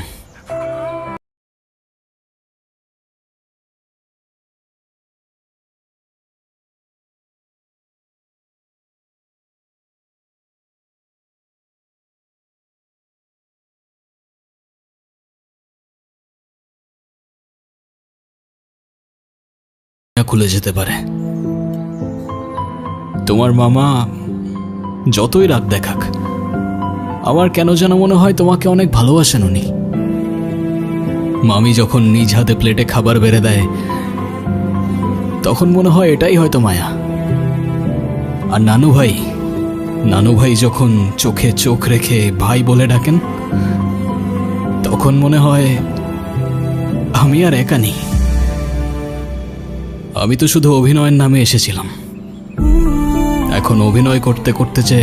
খুলে যেতে পারে। তোমার মামা যতই রাগ দেখাক, আমার কেন যেন মনে হয় তোমাকে অনেক ভালোবাসেন উনি। মামি যখন নিজ হাতে প্লেটে খাবার বেড়ে দেয়, তখন মনে হয় এটাই হয়তো মায়া। আর নানু ভাই যখন চোখে চোখ রেখে ভাই বলে ডাকেন, তখন মনে হয় আমি আর একা নেই। আমি তো শুধু অভিনয়ের নামে এসেছিলাম, এখন অভিনয় করতে করতে যে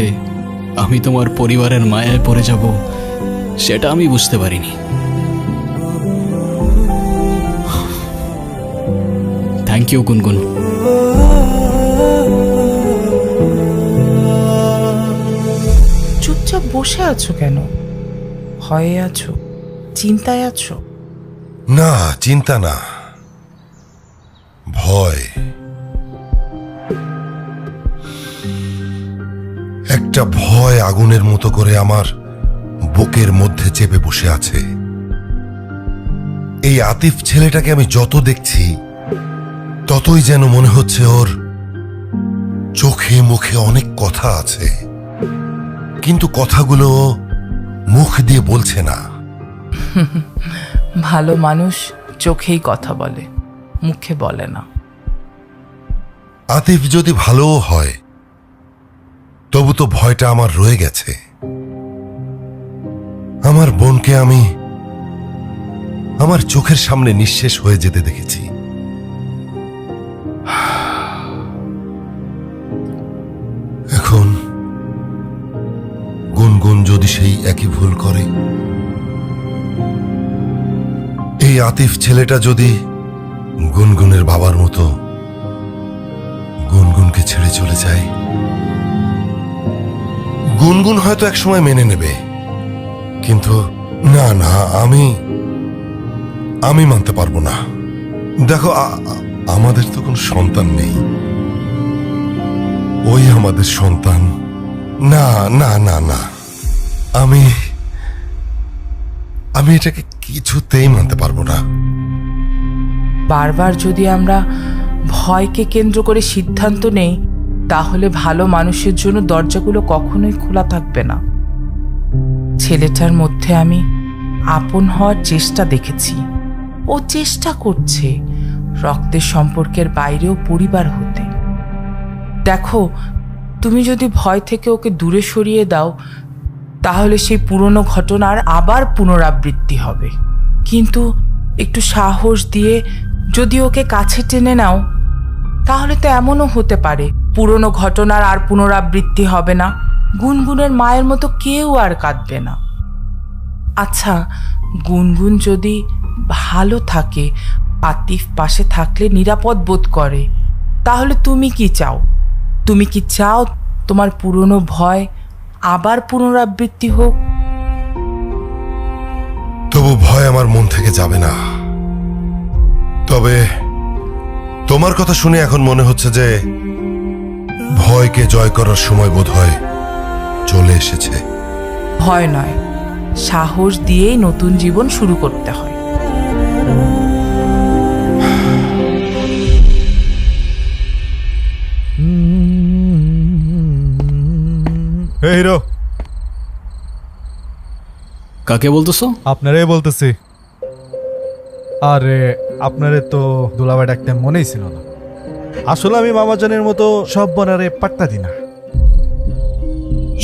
আমি তোমার পরিবারের মায়ায় পড়ে যাব সেটা আমি বুঝতে পারিনি। থ্যাংক ইউ গুনগুন। চুপচাপ বসে আছো কেন? ভয়ে আছো? চিন্তায় আছো? না, চিন্তা না, ভয়। একটা ভয় আগুনের মতো করে আমার বুকের মধ্যে চেপে বসে আছে। এই আতিফ ছেলেটাকে আমি যত দেখছি ততই যেন মনে হচ্ছে ওর চোখে মুখে অনেক কথা আছে, কিন্তু কথাগুলো মুখ দিয়ে বলছে না। ভালো মানুষ চোখেই কথা বলে, মুখে বলে না। আতিফ যদি ভালোও হয় তবু তো ভয়টা আমার রয়ে গেছে। আমার বোনকে আমি আমার চোখের সামনে নিঃশেষ হয়ে যেতে দেখেছি। এখন গুনগুন যদি সেই একই ভুল করে, এই আতিফ ছেলেটা যদি গুনগুনের বাবার মতো গুনগুনকে ছেড়ে চলে যায়, গুনগুন হয়তো একসময় মেনে নেবে, কিন্তু না না, আমি মানতে পারবো না। দেখো, আমাদের তো কোনো সন্তান নেই, ওই আমাদের সন্তান। না না না না, আমি এটাকে কিছুতেই মানতে পারবো না। বারবার যদি আমরা ভয়কে কেন্দ্র করে সিদ্ধান্ত নেই, তাহলে ভালো মানুষের জন্য দরজাগুলো কখনোই খোলা থাকবে না। ছেলেটার মধ্যে আমি আপন হওয়ার চেষ্টা দেখেছি। ও চেষ্টা করছে রক্তের সম্পর্কের বাইরেও পরিবার হতে। দেখো, তুমি যদি ভয় থেকে ওকে দূরে সরিয়ে দাও, তাহলে সেই পুরনো ঘটনার আবার পুনরাবৃত্তি হবে। কিন্তু একটু সাহস দিয়ে যদি ওকে কাছে টেনে নাও, তাহলে তো এমনও হতে পারে পুরনো ঘটনার আর পুনরাবৃত্তি হবে না, গুনগুনের মায়ের মতো কেউ আর কাঁদবে না। আচ্ছা, গুনগুন যদি ভালো থাকে, আতিফ পাশে থাকলে নিরাপদ বোধ করে, তাহলে তুমি কি চাও? তুমি কি চাও তোমার পুরনো ভয় আবার পুনরাবৃত্তি হোক? তবু ভয় আমার মন থেকে যাবে না। তবে তোমার কথা শুনে এখন মনে হচ্ছে যে ভয়কে জয় করার সময় বোধহয় চলে এসেছে। ভয় নয়, সাহস দিয়েই নতুন জীবন শুরু করতে হয়। হিরো, কাকে বলতেছো? আপনারাই বলতেছি। আরে, আপনারে তো দুলাভাই ডাকতে মনেই ছিল না। আসলে আমি মামাজানের মতো সব বনারে পাত্তা দিই না।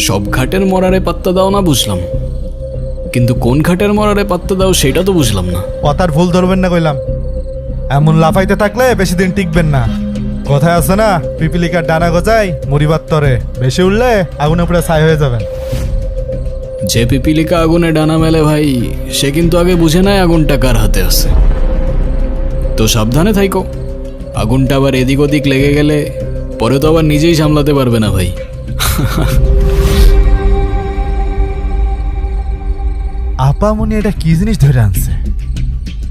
সব ঘাটের মরারে পাত্তা দাও না বুঝলাম, কিন্তু কোন ঘাটের মরারে পাত্তা দাও সেটা তো বুঝলাম না। কথার ভুল ধরবেন না কইলাম। এমন লাফাইতে থাকলে বেশি দিন টিকবেন না। কথায় আছে না, পিপিলিকার ডানা গজায় মরিবার তরে, বেশি উঠলে আগুনে পুরো ছাই হয়ে যাবেন। যে পিপিলিকা আগুনে ডানা মেলে ভাই, সে কিন্তু আগে বুঝে নেয় আগুনটা কার হাতে আছে। তো সাবধানে থাইকো, আগুনটা আবার এদিক ওদিক লেগে গেলে পরে তো আবার নিজেই সামলাতে পারবে না ভাই। আপামনি এটা কি জিনিস ধরে আনছে?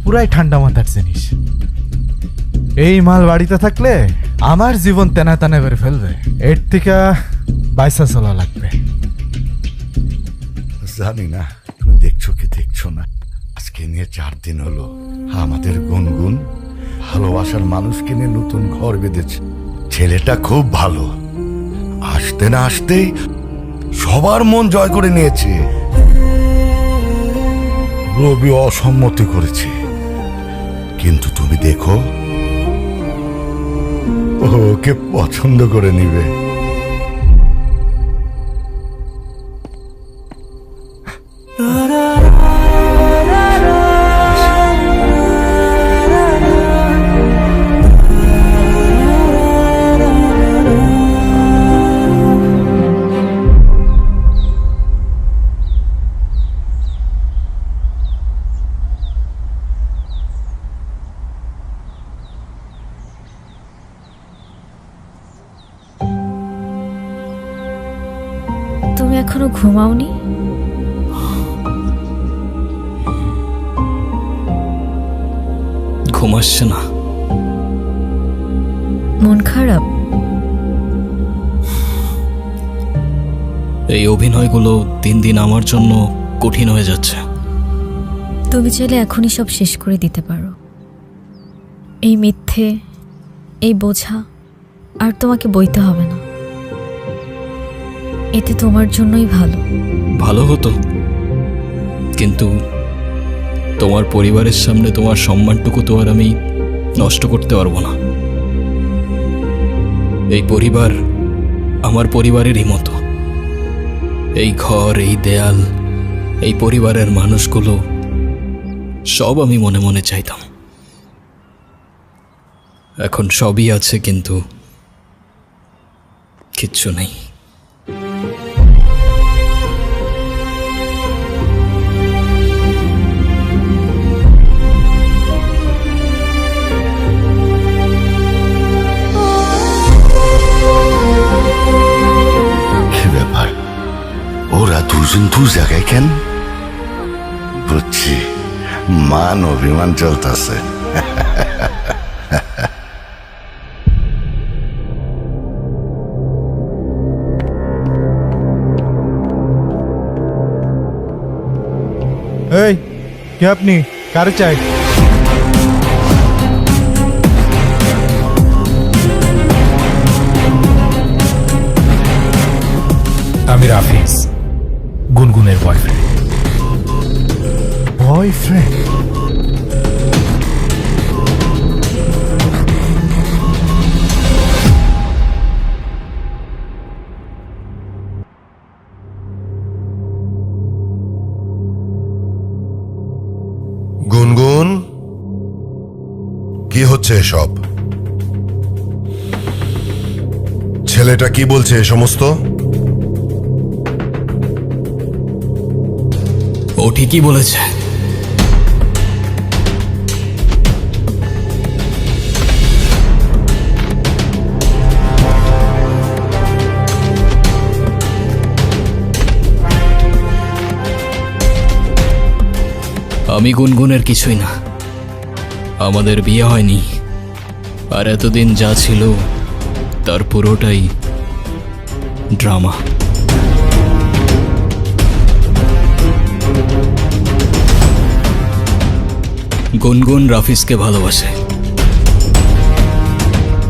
পুরাই ঠান্ডা মাথার জিনিস। এই মাল বাড়িতে থাকলে আমার জীবন তেনা তেনা করে ফেলবে। এর থেকে বাইসা চলা লাগবে। জানি না তুমি দেখছো কি দেখছো না, আজকে নিয়ে 4 দিন হলো আমাদের গুনগুন ভালোবাসার মানুষকে নিয়ে নতুন ঘর বেঁধেছে। ছেলেটা খুব ভালো, আসতে না আসতেই সবার মন জয় করে নিয়েছে। রবি অসম্মতি করেছে, কিন্তু তুমি দেখো ওকে পছন্দ করে নিবে। তুমি এখনো ঘুমাওনি? ঘুম আসছে না। মন খারাপ? এই অভিনয়গুলো দিন দিন আমার জন্য কঠিন হয়ে যাচ্ছে। তুমি চাইলে এখনই সব শেষ করে দিতে পারো। এই মিথ্যে, এই বোঝা আর তোমাকে বইতে হবে না। এতে তোমার জন্যই ভালো। ভালো হতো, কিন্তু তোমার পরিবারের সামনে তোমার সম্মানটুকু তো আর আমি নষ্ট করতে পারবো না। এই পরিবার আমার পরিবারেরই মতো। এই ঘর, এই দেয়াল, এই পরিবারের মানুষগুলো সব আমি মনে মনে চাইতাম। এখন সবই আছে, কিন্তু কিচ্ছু নেই। কি ব্যাপার, ওরা দুজন দু জায়গায় কেন? বুঝছি, মান অভিমান চলতেছে। এই কে আপনি? কারে চাই? আমি রাফিজ, গুনগুনের বয়ফ্রেন্ড। বয়ফ্রেন্ড? গুনগুন, কি হচ্ছে এসব? ছেলেটা কি বলছে এ সমস্ত? ও ঠিকই বলেছে। আমি গুনগুনের কিছুই না। আমাদের বিয়ে হয়নি, আর এতদিন যা ছিল তার পুরোটাই ড্রামা। গুনগুন রাফিজকে ভালোবাসে,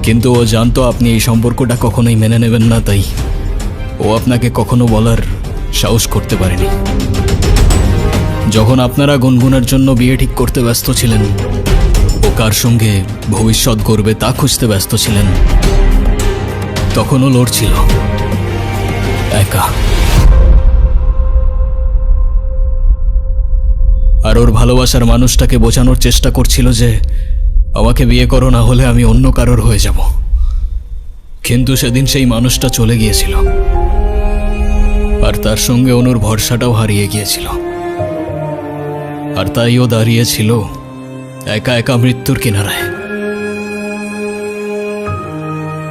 কিন্তু ও জানতো আপনি এই সম্পর্কটা কখনোই মেনে নেবেন না, তাই ও আপনাকে কখনো বলার সাহস করতে পারেনি। যখন আপনারা গুনগুনের জন্য বিয়ে ঠিক করতে ব্যস্ত ছিলেন, ও কার সঙ্গে ভবিষ্যৎ গড়বে তা খুঁজতে ব্যস্ত ছিলেন, তখনও লড়ছিল একা। আর ওর ভালোবাসার মানুষটাকে বোঝানোর চেষ্টা করছিল যে আমাকে বিয়ে করো, না হলে আমি অন্য কারোর হয়ে যাব। কিন্তু সেদিন সেই মানুষটা চলে গিয়েছিল, আর তার সঙ্গে অনুর ভরসাটাও হারিয়ে গিয়েছিল। আর তাই ও দাঁড়িয়েছিল একা একা মৃত্যুর কিনারায়।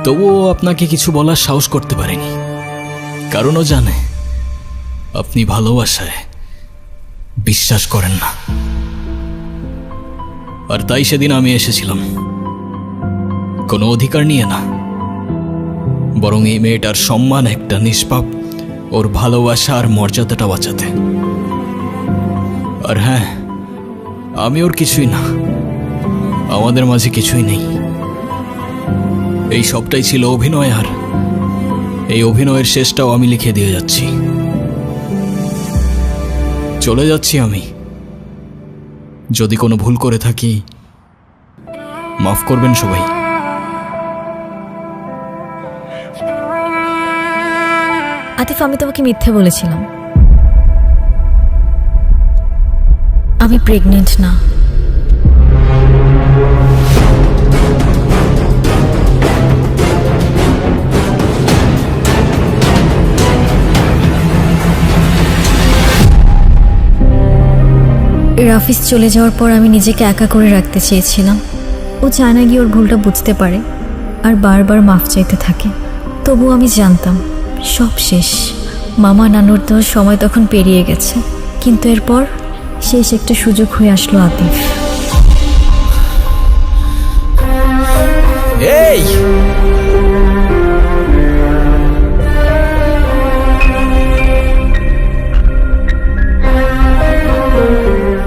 তবুও আপনাকে কিছু বলার সাহস করতে পারেনি, কারণ ও জানে আপনি ভালোবাসায় বিশ্বাস করেন না। আর তাই সেদিন আমি এসেছিলাম কোনো অধিকার নিয়ে না, বরং এই মেয়েটার সম্মান, একটা নিষ্পাপ, ওর ভালোবাসা আর মর্যাদাটা বাঁচাতে। আর হ্যাঁ, আমি ওর কিছুই না, আমাদের মাঝে কিছুই নেই। এই সবটাই ছিল অভিনয়, আর এই অভিনয়ের শেষটাও আমি লিখে দিয়ে যাচ্ছি। চলে যাচ্ছি আমি। যদি কোনো ভুল করে থাকি মাফ করবেন সবাই। আতিফ, আমি তোমাকে মিথ্যে বলেছিলাম। আমি প্রেগনেন্ট না। রাফিজ চলে যাওয়ার পর আমি নিজেকে একা করে রাখতে চেয়েছিলাম। ও চায় না গিয়ে ওর ভুলটা বুঝতে পারে, আর বারবার মাফ চাইতে থাকে। তবু আমি জানতাম সব শেষ। মামা নানুর দেওয়ার সময় তখন পেরিয়ে গেছে, কিন্তু এরপর শেষ একটা সুযোগ হয়ে আসলো আতিফ। এই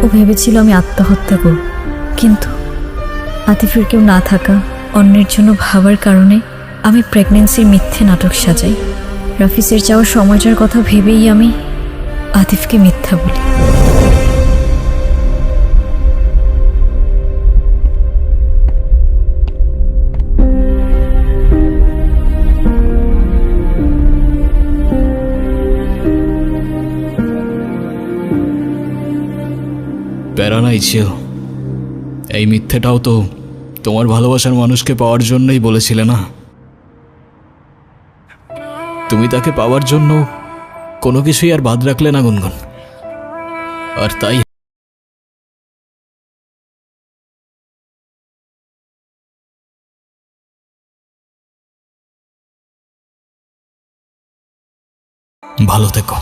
ও ভেবেছিল আমি আত্মহত্যা করব, কিন্তু আতিফের কেউ না থাকা, অন্যের জন্য ভাবার কারণে আমি প্রেগনেন্সির মিথ্যে নাটক সাজাই। রাফিজের যাওয়ার সময়টার কথা ভেবেই আমি আতিফকে মিথ্যা বলি। নাই ছিল। এই মিথ্যেটাও তো তোমার ভালোবাসার মানুষকে পাওয়ার জন্যই বলেছিলে না? তুমি তাকে পাওয়ার জন্য কোনো কিছুই আর বাদ রাখলে না গুনগুন, আর তাই ভালো থেকো।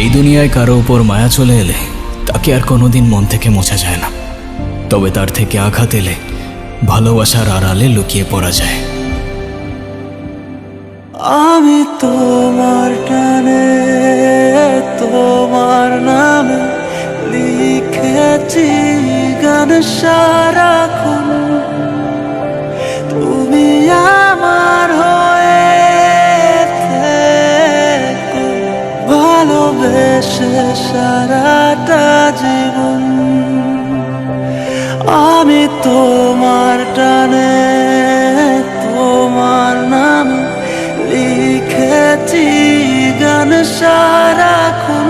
এই দুনিয়ায় কারো উপর মায়া চলে এলে তাকে আর কোনোদিন মন থেকে মোছা যায় না, তবে তার থেকে আঘাত এলে ভালোবাসার আড়ালে লুকিয়ে পড়া যায়। আমি তোমার টানে তোমার নামে লিখেছি গান সারাক্ষণ, তুমি আমার হয়ে থেকো ভালোবেসে সারাটা জীবন। আমি তোমার টানে তোমার নাম লিখেছি গান সারাক্ষণ,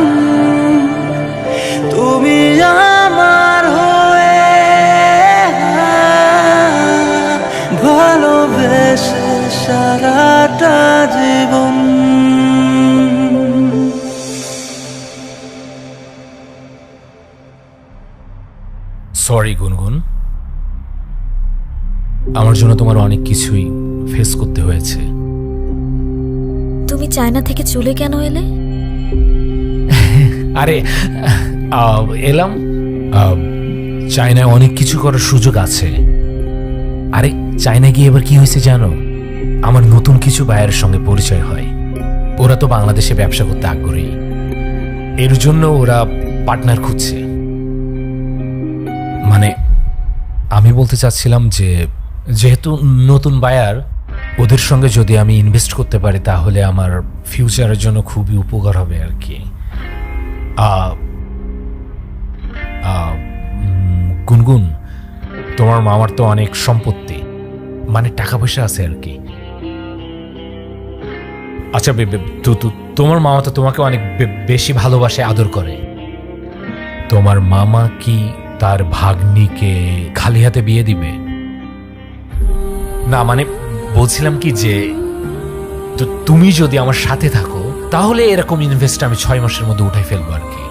তুমি আমার হয়ে ভালোবেসে সারাটা জীবন। সরি গুনগুন, আমার জন্য তোমার অনেক কিছুই ফেস করতে হয়েছে। তুমি চায়না থেকে চলে কেন এলে? আরে এলাম, চায়নায় অনেক কিছু করার সুযোগ আছে। আরে চায়নায় গিয়ে এবার কি হয়েছে জানো? আমার নতুন কিছু বায়ের সঙ্গে পরিচয় হয়। ওরা তো বাংলাদেশে ব্যবসা করতে আগ্রহী, এর জন্য ওরা পার্টনার খুঁজছে। মানে আমি বলতে চাচ্ছিলাম যে যেহেতু নতুন বায়ার, ওদের সঙ্গে যদি আমি ইনভেস্ট করতে পারি তাহলে আমার ফিউচারের জন্য খুবই উপকার হবে আর কি। গুনগুন, তোমার মামার তো অনেক সম্পত্তি, মানে টাকা পয়সা আছে আর কি। আচ্ছা তোমার মামা তো তোমাকে অনেক বেশি ভালোবাসে, আদর করে। তোমার মামা কি তার ভাগ্নিকে খালি হাতে বিয়ে দিবে? না মানে বলছিলাম কি যে তুমি যদি আমার সাথে থাকো তাহলে এরকম ইনভেস্ট আমি 6 মাসের মধ্যে উঠাই ফেলবো আর কি।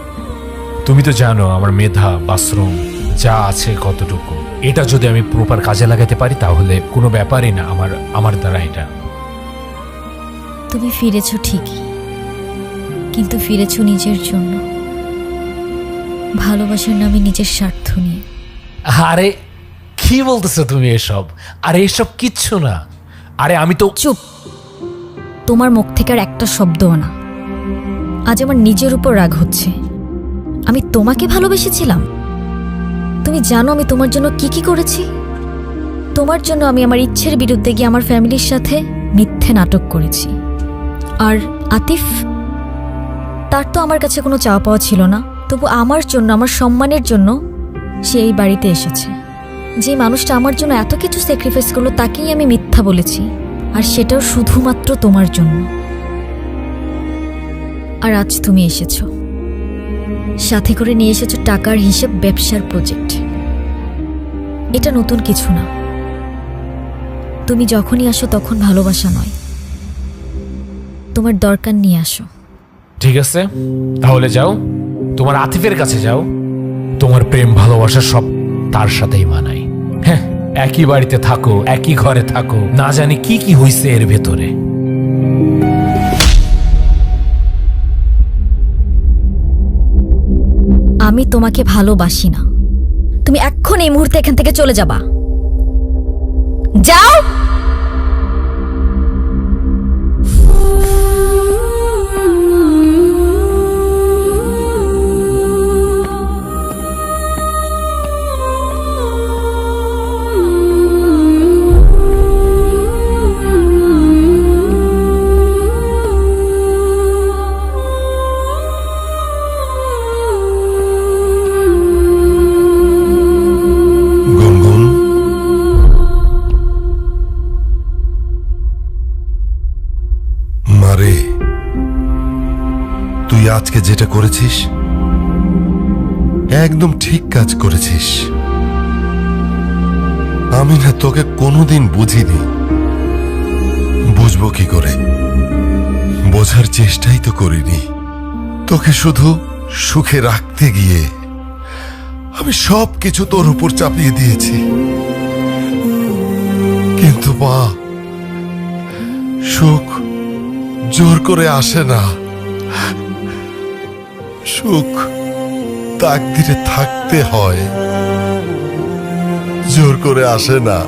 তুমি তো জানো আমার মেধা বাথরুম যা আছে কতটুকু, এটা যদি আমি প্রপার কাজে লাগাতে পারি তাহলে কোনো ব্যাপারই না আমার দ্বারা এটা। তুমি ফিরেছো ঠিকই, কিন্তু ফিরেছো নিজের জন্য, ভালোবাসার নামে নিজের স্বার্থ নিয়ে। আরে কি বলতেছো তুমি এসব? আরে এসব কিচ্ছু না। আরে আমি তো চুপ, তোমার মুখ থেকে আর একটা শব্দও না। আজ আমার নিজের উপর রাগ হচ্ছে। আমি তোমাকে ভালোবেসেছিলাম? তুমি জানো আমি তোমার জন্য কি কি করেছি? তোমার জন্য আমি আমার ইচ্ছের বিরুদ্ধে গিয়ে আমার ফ্যামিলির সাথে মিথ্যে নাটক করেছি। আর আতিফ, তার তো আমার কাছে কোনো চাওয়া পাওয়া ছিল না, তবু আমার জন্য, আমার সম্মানের জন্য সে এই বাড়িতে এসেছে। যে মানুষটা আমার জন্য এত কিছু স্যাক্রিফাইস করলো তাকেই আমি মিথ্যা বলেছি, আর সেটাও শুধুমাত্র তোমার জন্য। আর আজ তুমি এসেছো, সাথে করে নিয়ে এসেছো টাকার হিসেব, ব্যবসার প্রজেক্ট। এটা নতুন কিছু না। তুমি যখনই আসো তখন ভালোবাসা নয়, তোমার দরকার নিয়ে আসো। ঠিক আছে, তাহলে যাও, তোমার আতিফের কাছে যাও। তোমার প্রেম ভালোবাসা সব তার সাথেই মানায়। হ্যাঁ, একই বাড়িতে থাকো, একই ঘরে থাকো, না জানি কি কি হইছে এর ভেতরে। আমি তোমাকে ভালোবাসি না। তুমি এখন এই মুহূর্তে এখান থেকে চলে যাবা। যাও। আজকে যেটা করেছিস একদম ঠিক কাজ করেছিস। আমি না তোকে কোনোদিন বুঝিনি, বুঝবো কি করে? বোঝার চেষ্টাই তো করিনি। তোকে শুধু সুখে রাখতে গিয়ে আমি সব কিছু তোর উপর চাপিয়ে দিয়েছি। কিন্তু মা, সুখ জোর করে আসে না। সুখ তাকদিরে থাকতে হয়, জোর করে আসে না।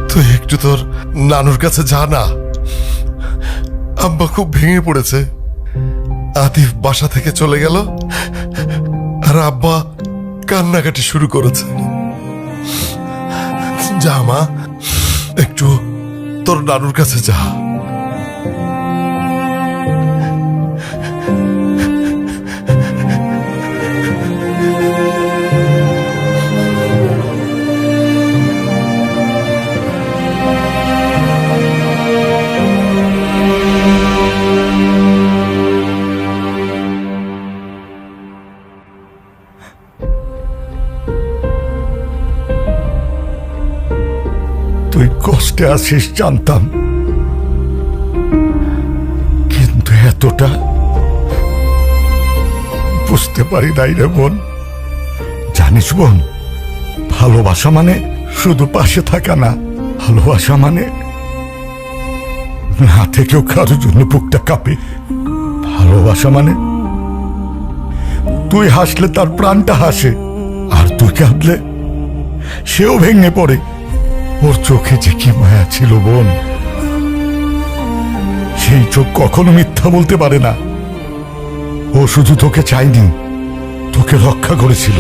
তুই একটু তোর নানুর কাছে যা না। আব্বা খুব ভেঙে পড়েছে। আতিফ বাসা থেকে চলে গেল আর আব্বা কান্নাকাটি শুরু করেছে। যা মা, একটু তোর নানুর কাছে যা। তুই কষ্টে আছিস জানতাম, কিন্তু এতটা বুঝতে পারি নাই রে বোন। জানিস বোন, ভালোবাসা মানে শুধু পাশে থাকা না। ভালোবাসা মানে না থেকেও কারোর জন্য বুকটা কাঁপে। ভালোবাসা মানে তুই হাসলে তার প্রাণটা হাসে, আর তুই কাঁদলে সেও ভেঙে পড়ে। ওর চোখে যে কি মায়া ছিল বোন, সেই চোখ কখনো মিথ্যা বলতে পারে না। ও শুধু তোকে চায়নি, তোকে রক্ষা করেছিল,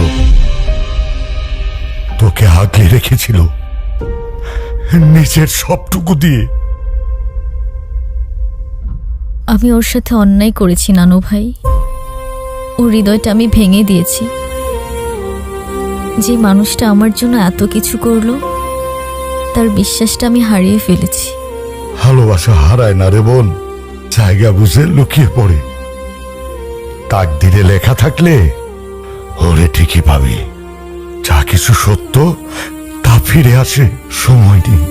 তোকে আগলে রেখেছিল নিজের সবটুকু দিয়ে। আমি ওর সাথে অন্যায় করেছি নানু ভাই। ওর হৃদয়টা আমি ভেঙে দিয়েছি। যে মানুষটা আমার জন্য এত কিছু করলো, তার বিশ্বাসটা আমি হারিয়ে ফেলেছি। ভালোবাসা হারায় না রে বোন, জায়গা বুঝে লুকিয়ে পড়ে। তাকদিরে লেখা থাকলে ওরে ঠিকই পাবি। যা কিছু সত্য তা ফিরে আসে, সময় দিন।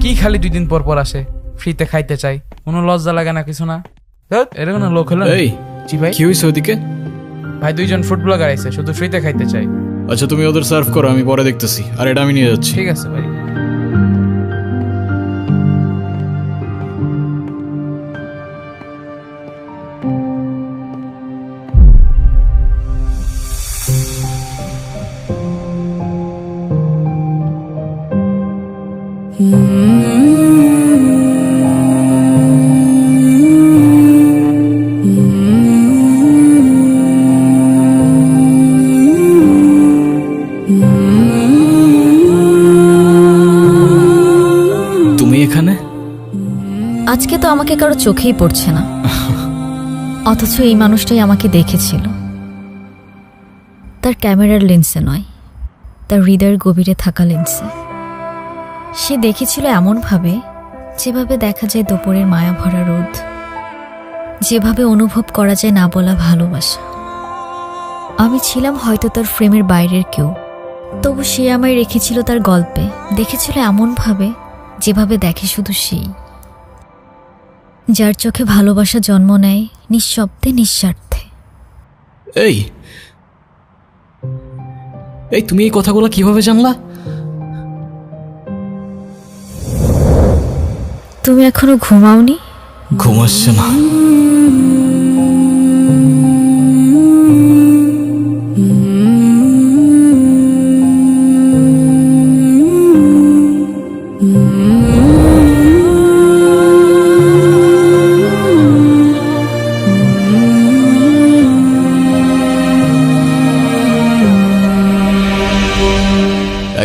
কি খালি 2 দিন পর পর আসে, ফ্রিতে খাইতে চাই, কোনো লজ্জা লাগে না কিছু না? এরকম না লোক হলো। এই জি ভাই, কি হয়েছে ওদিকে? ভাই 2 জন ফুড ব্লগার আইছে, শুধু ফ্রিতে খাইতে চাই। আচ্ছা তুমি ওদের সার্ভ করো, আমি পরে দেখতেছি। আর এটা আমি নিয়ে যাচ্ছি। ঠিক আছে ভাই। তুমি এখানে? আজকে তো আমাকে কারো চোখেই পড়ছে না, অথচ এই মানুষটাই আমাকে দেখেছিল। তার ক্যামেরার লেন্সে নয়, তার হৃদয়ের গভীরে থাকা লেন্সে। সে দেখেছিল এমনভাবে যেভাবে দেখা যায় দুপুরের মায়া ভরা রোদ, যেভাবে অনুভব করা যায় না বলা ভালোবাসা। আমি ছিলাম হয়তো তার ফ্রেমের বাইরের কেউ, তবু সে আমায় রেখেছিল তার গল্পে। দেখেছিল এমনভাবে যেভাবে দেখে শুধু সেই, যার চোখে ভালোবাসা জন্ম নেয় নিঃশব্দে, নিঃস্বার্থে। এই এই তুমি এই কথাগুলো কিভাবে জানলা? তুমি এখনো ঘুমাওনি? ঘুমাচ্ছে না।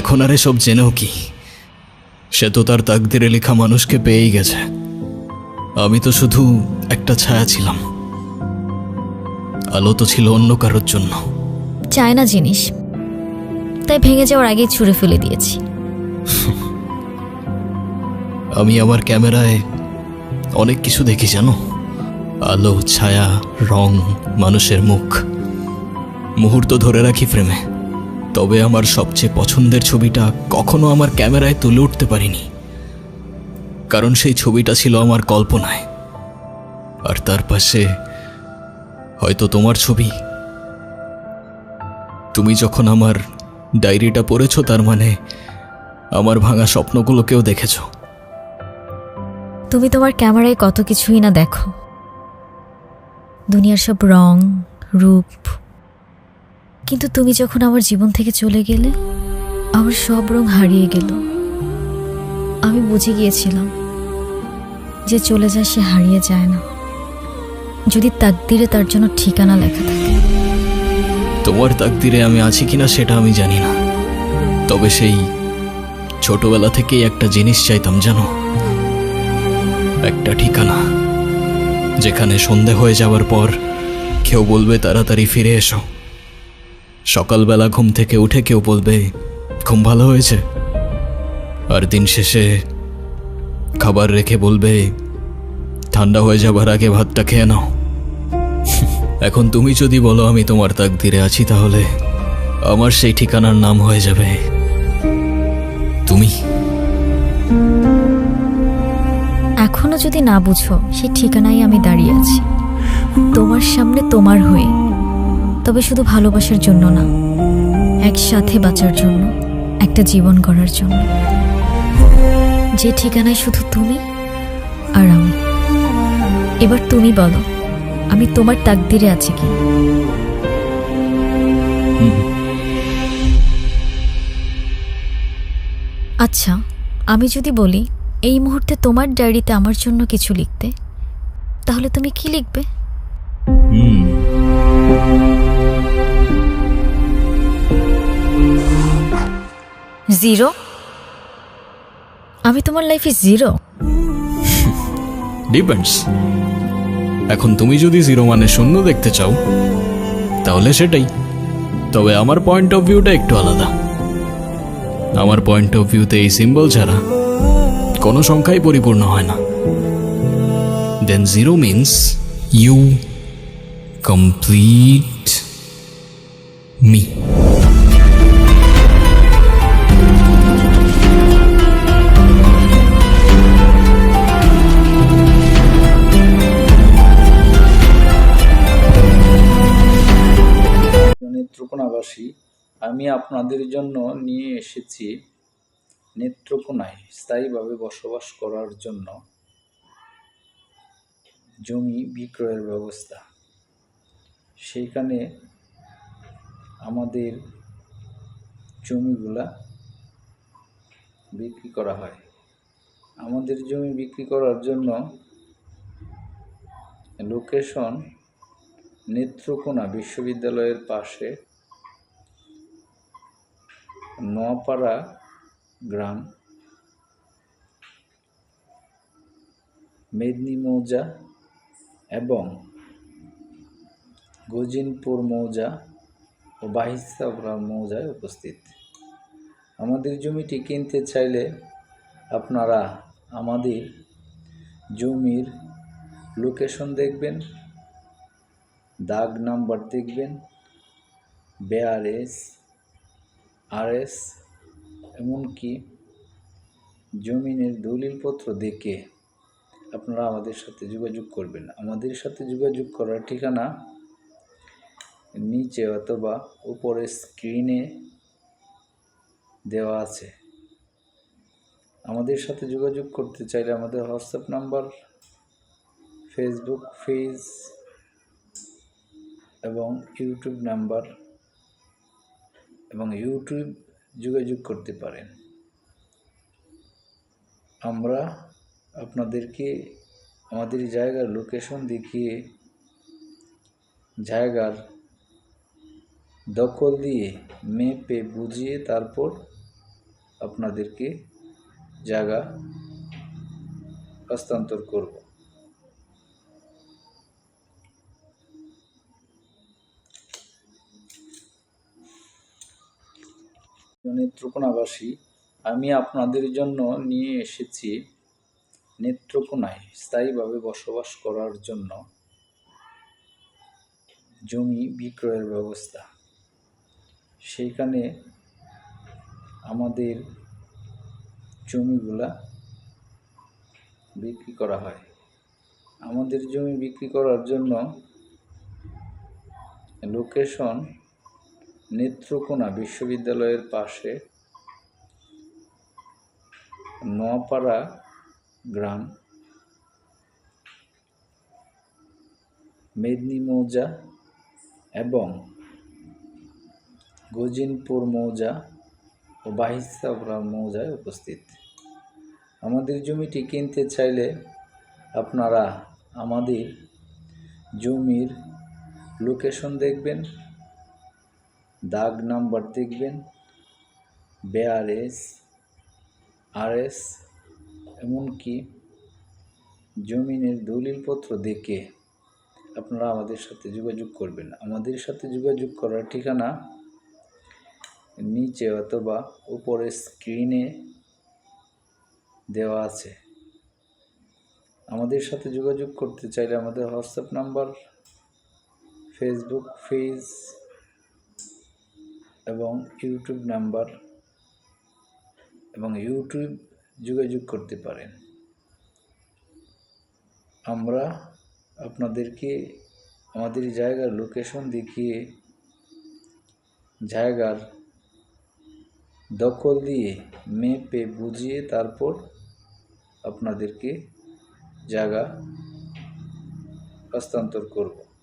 এখন আর এসব জেনেও কি? সে তো তার তাকদিরে লেখা মানুষকে পেয়েই গেছে। আমি তো শুধু একটা ছায়া ছিলাম, আলো তো ছিল অন্য কারোর জন্য। চায় না জিনিস তাই ভেঙে যাওয়ার আগেই ছুঁড়ে ফেলে দিয়েছি। আমি আমার ক্যামেরায় অনেক কিছু দেখি জানো, আলো, ছায়া, রং, মানুষের মুখ, মুহূর্ত ধরে রাখি ফ্রেমে। তবে আমার সবচেয়ে পছন্দের ছবিটা কখনো আমার ক্যামেরায় তুলে উঠতে পারিনি, কারণ সেই ছবিটা ছিল আমার কল্পনায়। আর তার পাশে হয়তো তোমার ছবি। তুমি যখন আমার ডায়েরিটা পড়েছো, তার মানে আমার ভাঙা স্বপ্নগুলোকেও দেখেছো। তুমি তোমার ক্যামেরায় কত কিছুই না দেখো, দুনিয়ার সব রং, রূপ। কিন্তু তুমি যখন আমার জীবন থেকে চলে গেলে, আমার সব রং হারিয়ে গেল। আমি বুঝে গিয়েছিলাম যে চলে যায় সে হারিয়ে যায় না, যদি তাকদিরে তার জন্য ঠিকানা লেখা থাকে। তোমার তাকদিরে আমি আছি কিনা সেটা আমি জানি না, তবে সেই ছোটবেলা থেকেই একটা জিনিস চাইতাম জানো, একটা ঠিকানা, যেখানে সন্ধে হয়ে যাওয়ার পর কেউ বলবে তাড়াতাড়ি ফিরে এসো। সকালবেলা ঘুম থেকে উঠে কেউ বলবে ঘুম ভালো হয়েছে, আর দিন শেষে খাবার রেখে বলবে ঠান্ডা হয়ে যাবার আগে ভাতটা খেয়ে নাও। এখন তুমি যদি বলো আমি তোমার তাকদিরে আছি, তাহলে আমার সেই ঠিকানার নাম হয়ে যাবে তুমি। এখনো যদি না বুঝো, সেই ঠিকানায় আমি দাঁড়িয়ে আছি, তোমার সামনে, তোমার হয়ে। তবে শুধু ভালোবাসার জন্য না, একসাথে বাঁচার জন্য, একটা জীবন গড়ার জন্য, যে ঠিকানায় শুধু তুমি আর আমি। এবার তুমি বলো, আমি তোমার তাকদিরে আছি কি? আচ্ছা, আমি যদি বলি এই মুহূর্তে তোমার ডায়েরিতে আমার জন্য কিছু লিখতে, তাহলে তুমি কি লিখবে? জিরো? আমি তোমার লাইফে জিরো? ডিপেন্ডস। এখন তুমি যদি জিরো মানে শূন্য দেখতে চাও, তাহলে সেটাই। তবে আমার পয়েন্ট অফ ভিউটা একটু আলাদা। আমার পয়েন্ট অফ ভিউতে এই সিম্বল ছাড়া কোনো সংখ্যাই পরিপূর্ণ হয় না। Then zero means you complete me. নেত্রকোনাবাসী, আমি আপনাদের জন্য নিয়ে এসেছি নেত্রকোনায় স্থায়ীভাবে বসবাস করার জন্য জমি বিক্রয়ের ব্যবস্থা। সেইখানে আমাদের জমিগুলা বিক্রি করা হয়। আমাদের জমি বিক্রি করার জন্য লোকেশন নেত্রকোনা বিশ্ববিদ্যালয়ের পাশে নোয়াপাড়া গ্রাম, মেদিনী মৌজা এবং গজিনপুর মৌজা ও বাহিসাবরা মৌজায় উপস্থিত। আমাদের জমিটি কিনতে চাইলে আপনারা আমাদের জমির লোকেশন দেখবেন, দাগ নাম্বার দেখবেন, BRS, RS, এমনকি জমিনের দলিলপত্র দেখে আপনারা আমাদের সাথে যোগাযোগ করবেন। আমাদের সাথে যোগাযোগ করার ঠিকানা নিচে অথবা উপরে স্ক্রিনে দেওয়া আছে। আমাদের সাথে যোগাযোগ করতে চাইলে আমাদের হোয়াটসঅ্যাপ নাম্বার, ফেসবুক পেজ এবং ইউটিউব নাম্বার এবং ইউটিউব যোগাযোগ করতে পারেন। আমরা আপনাদেরকে আমাদের জায়গার লোকেশন দেখিয়ে জায়গার দখল দিয়ে মেপে বুঝিয়ে তারপর আপনাদেরকে জায়গা হস্তান্তর করব। নেত্রকোনাবাসী, আমি আপনাদের জন্য নিয়ে এসেছি নেত্রকোনায় স্থায়ীভাবে বসবাস করার জন্য জমি বিক্রয়ের ব্যবস্থা। সেইখানে আমাদের জমিগুলা বিক্রি করা হয়। আমাদের জমি বিক্রি করার জন্য লোকেশন নেত্রকোনা বিশ্ববিদ্যালয়ের পাশে নোয়াপাড়া গ্রাম, মেদিনী মৌজা এবং গজিনপুর মৌজা ও বাহিস্তাপুরা মৌজায় উপস্থিত। আমাদের জমিটি কিনতে চাইলে আপনারা আমাদের জমির লোকেশন দেখবেন, দাগ নাম্বার দেখবেন, BRS, RS, এমনকি জমিনের দলিলপত্র দেখে আপনারা আমাদের সাথে যোগাযোগ করবেন। আমাদের সাথে যোগাযোগ করার ঠিকানা নিচে অথবা উপরে স্ক্রিনে দেওয়া আছে। আমাদের সাথে যোগাযোগ করতে চাইলে আমাদের হোয়াটসঅ্যাপ নাম্বার, ফেসবুক পেজ এবং ইউটিউব নাম্বার এবং ইউটিউব যোগাযোগ করতে পারেন। আমরা আপনাদেরকে আমাদের জায়গার লোকেশন দেখিয়ে জায়গার দখল দিয়ে মেপে বুঝিয়ে তারপর আপনাদেরকে জায়গা হস্তান্তর করব।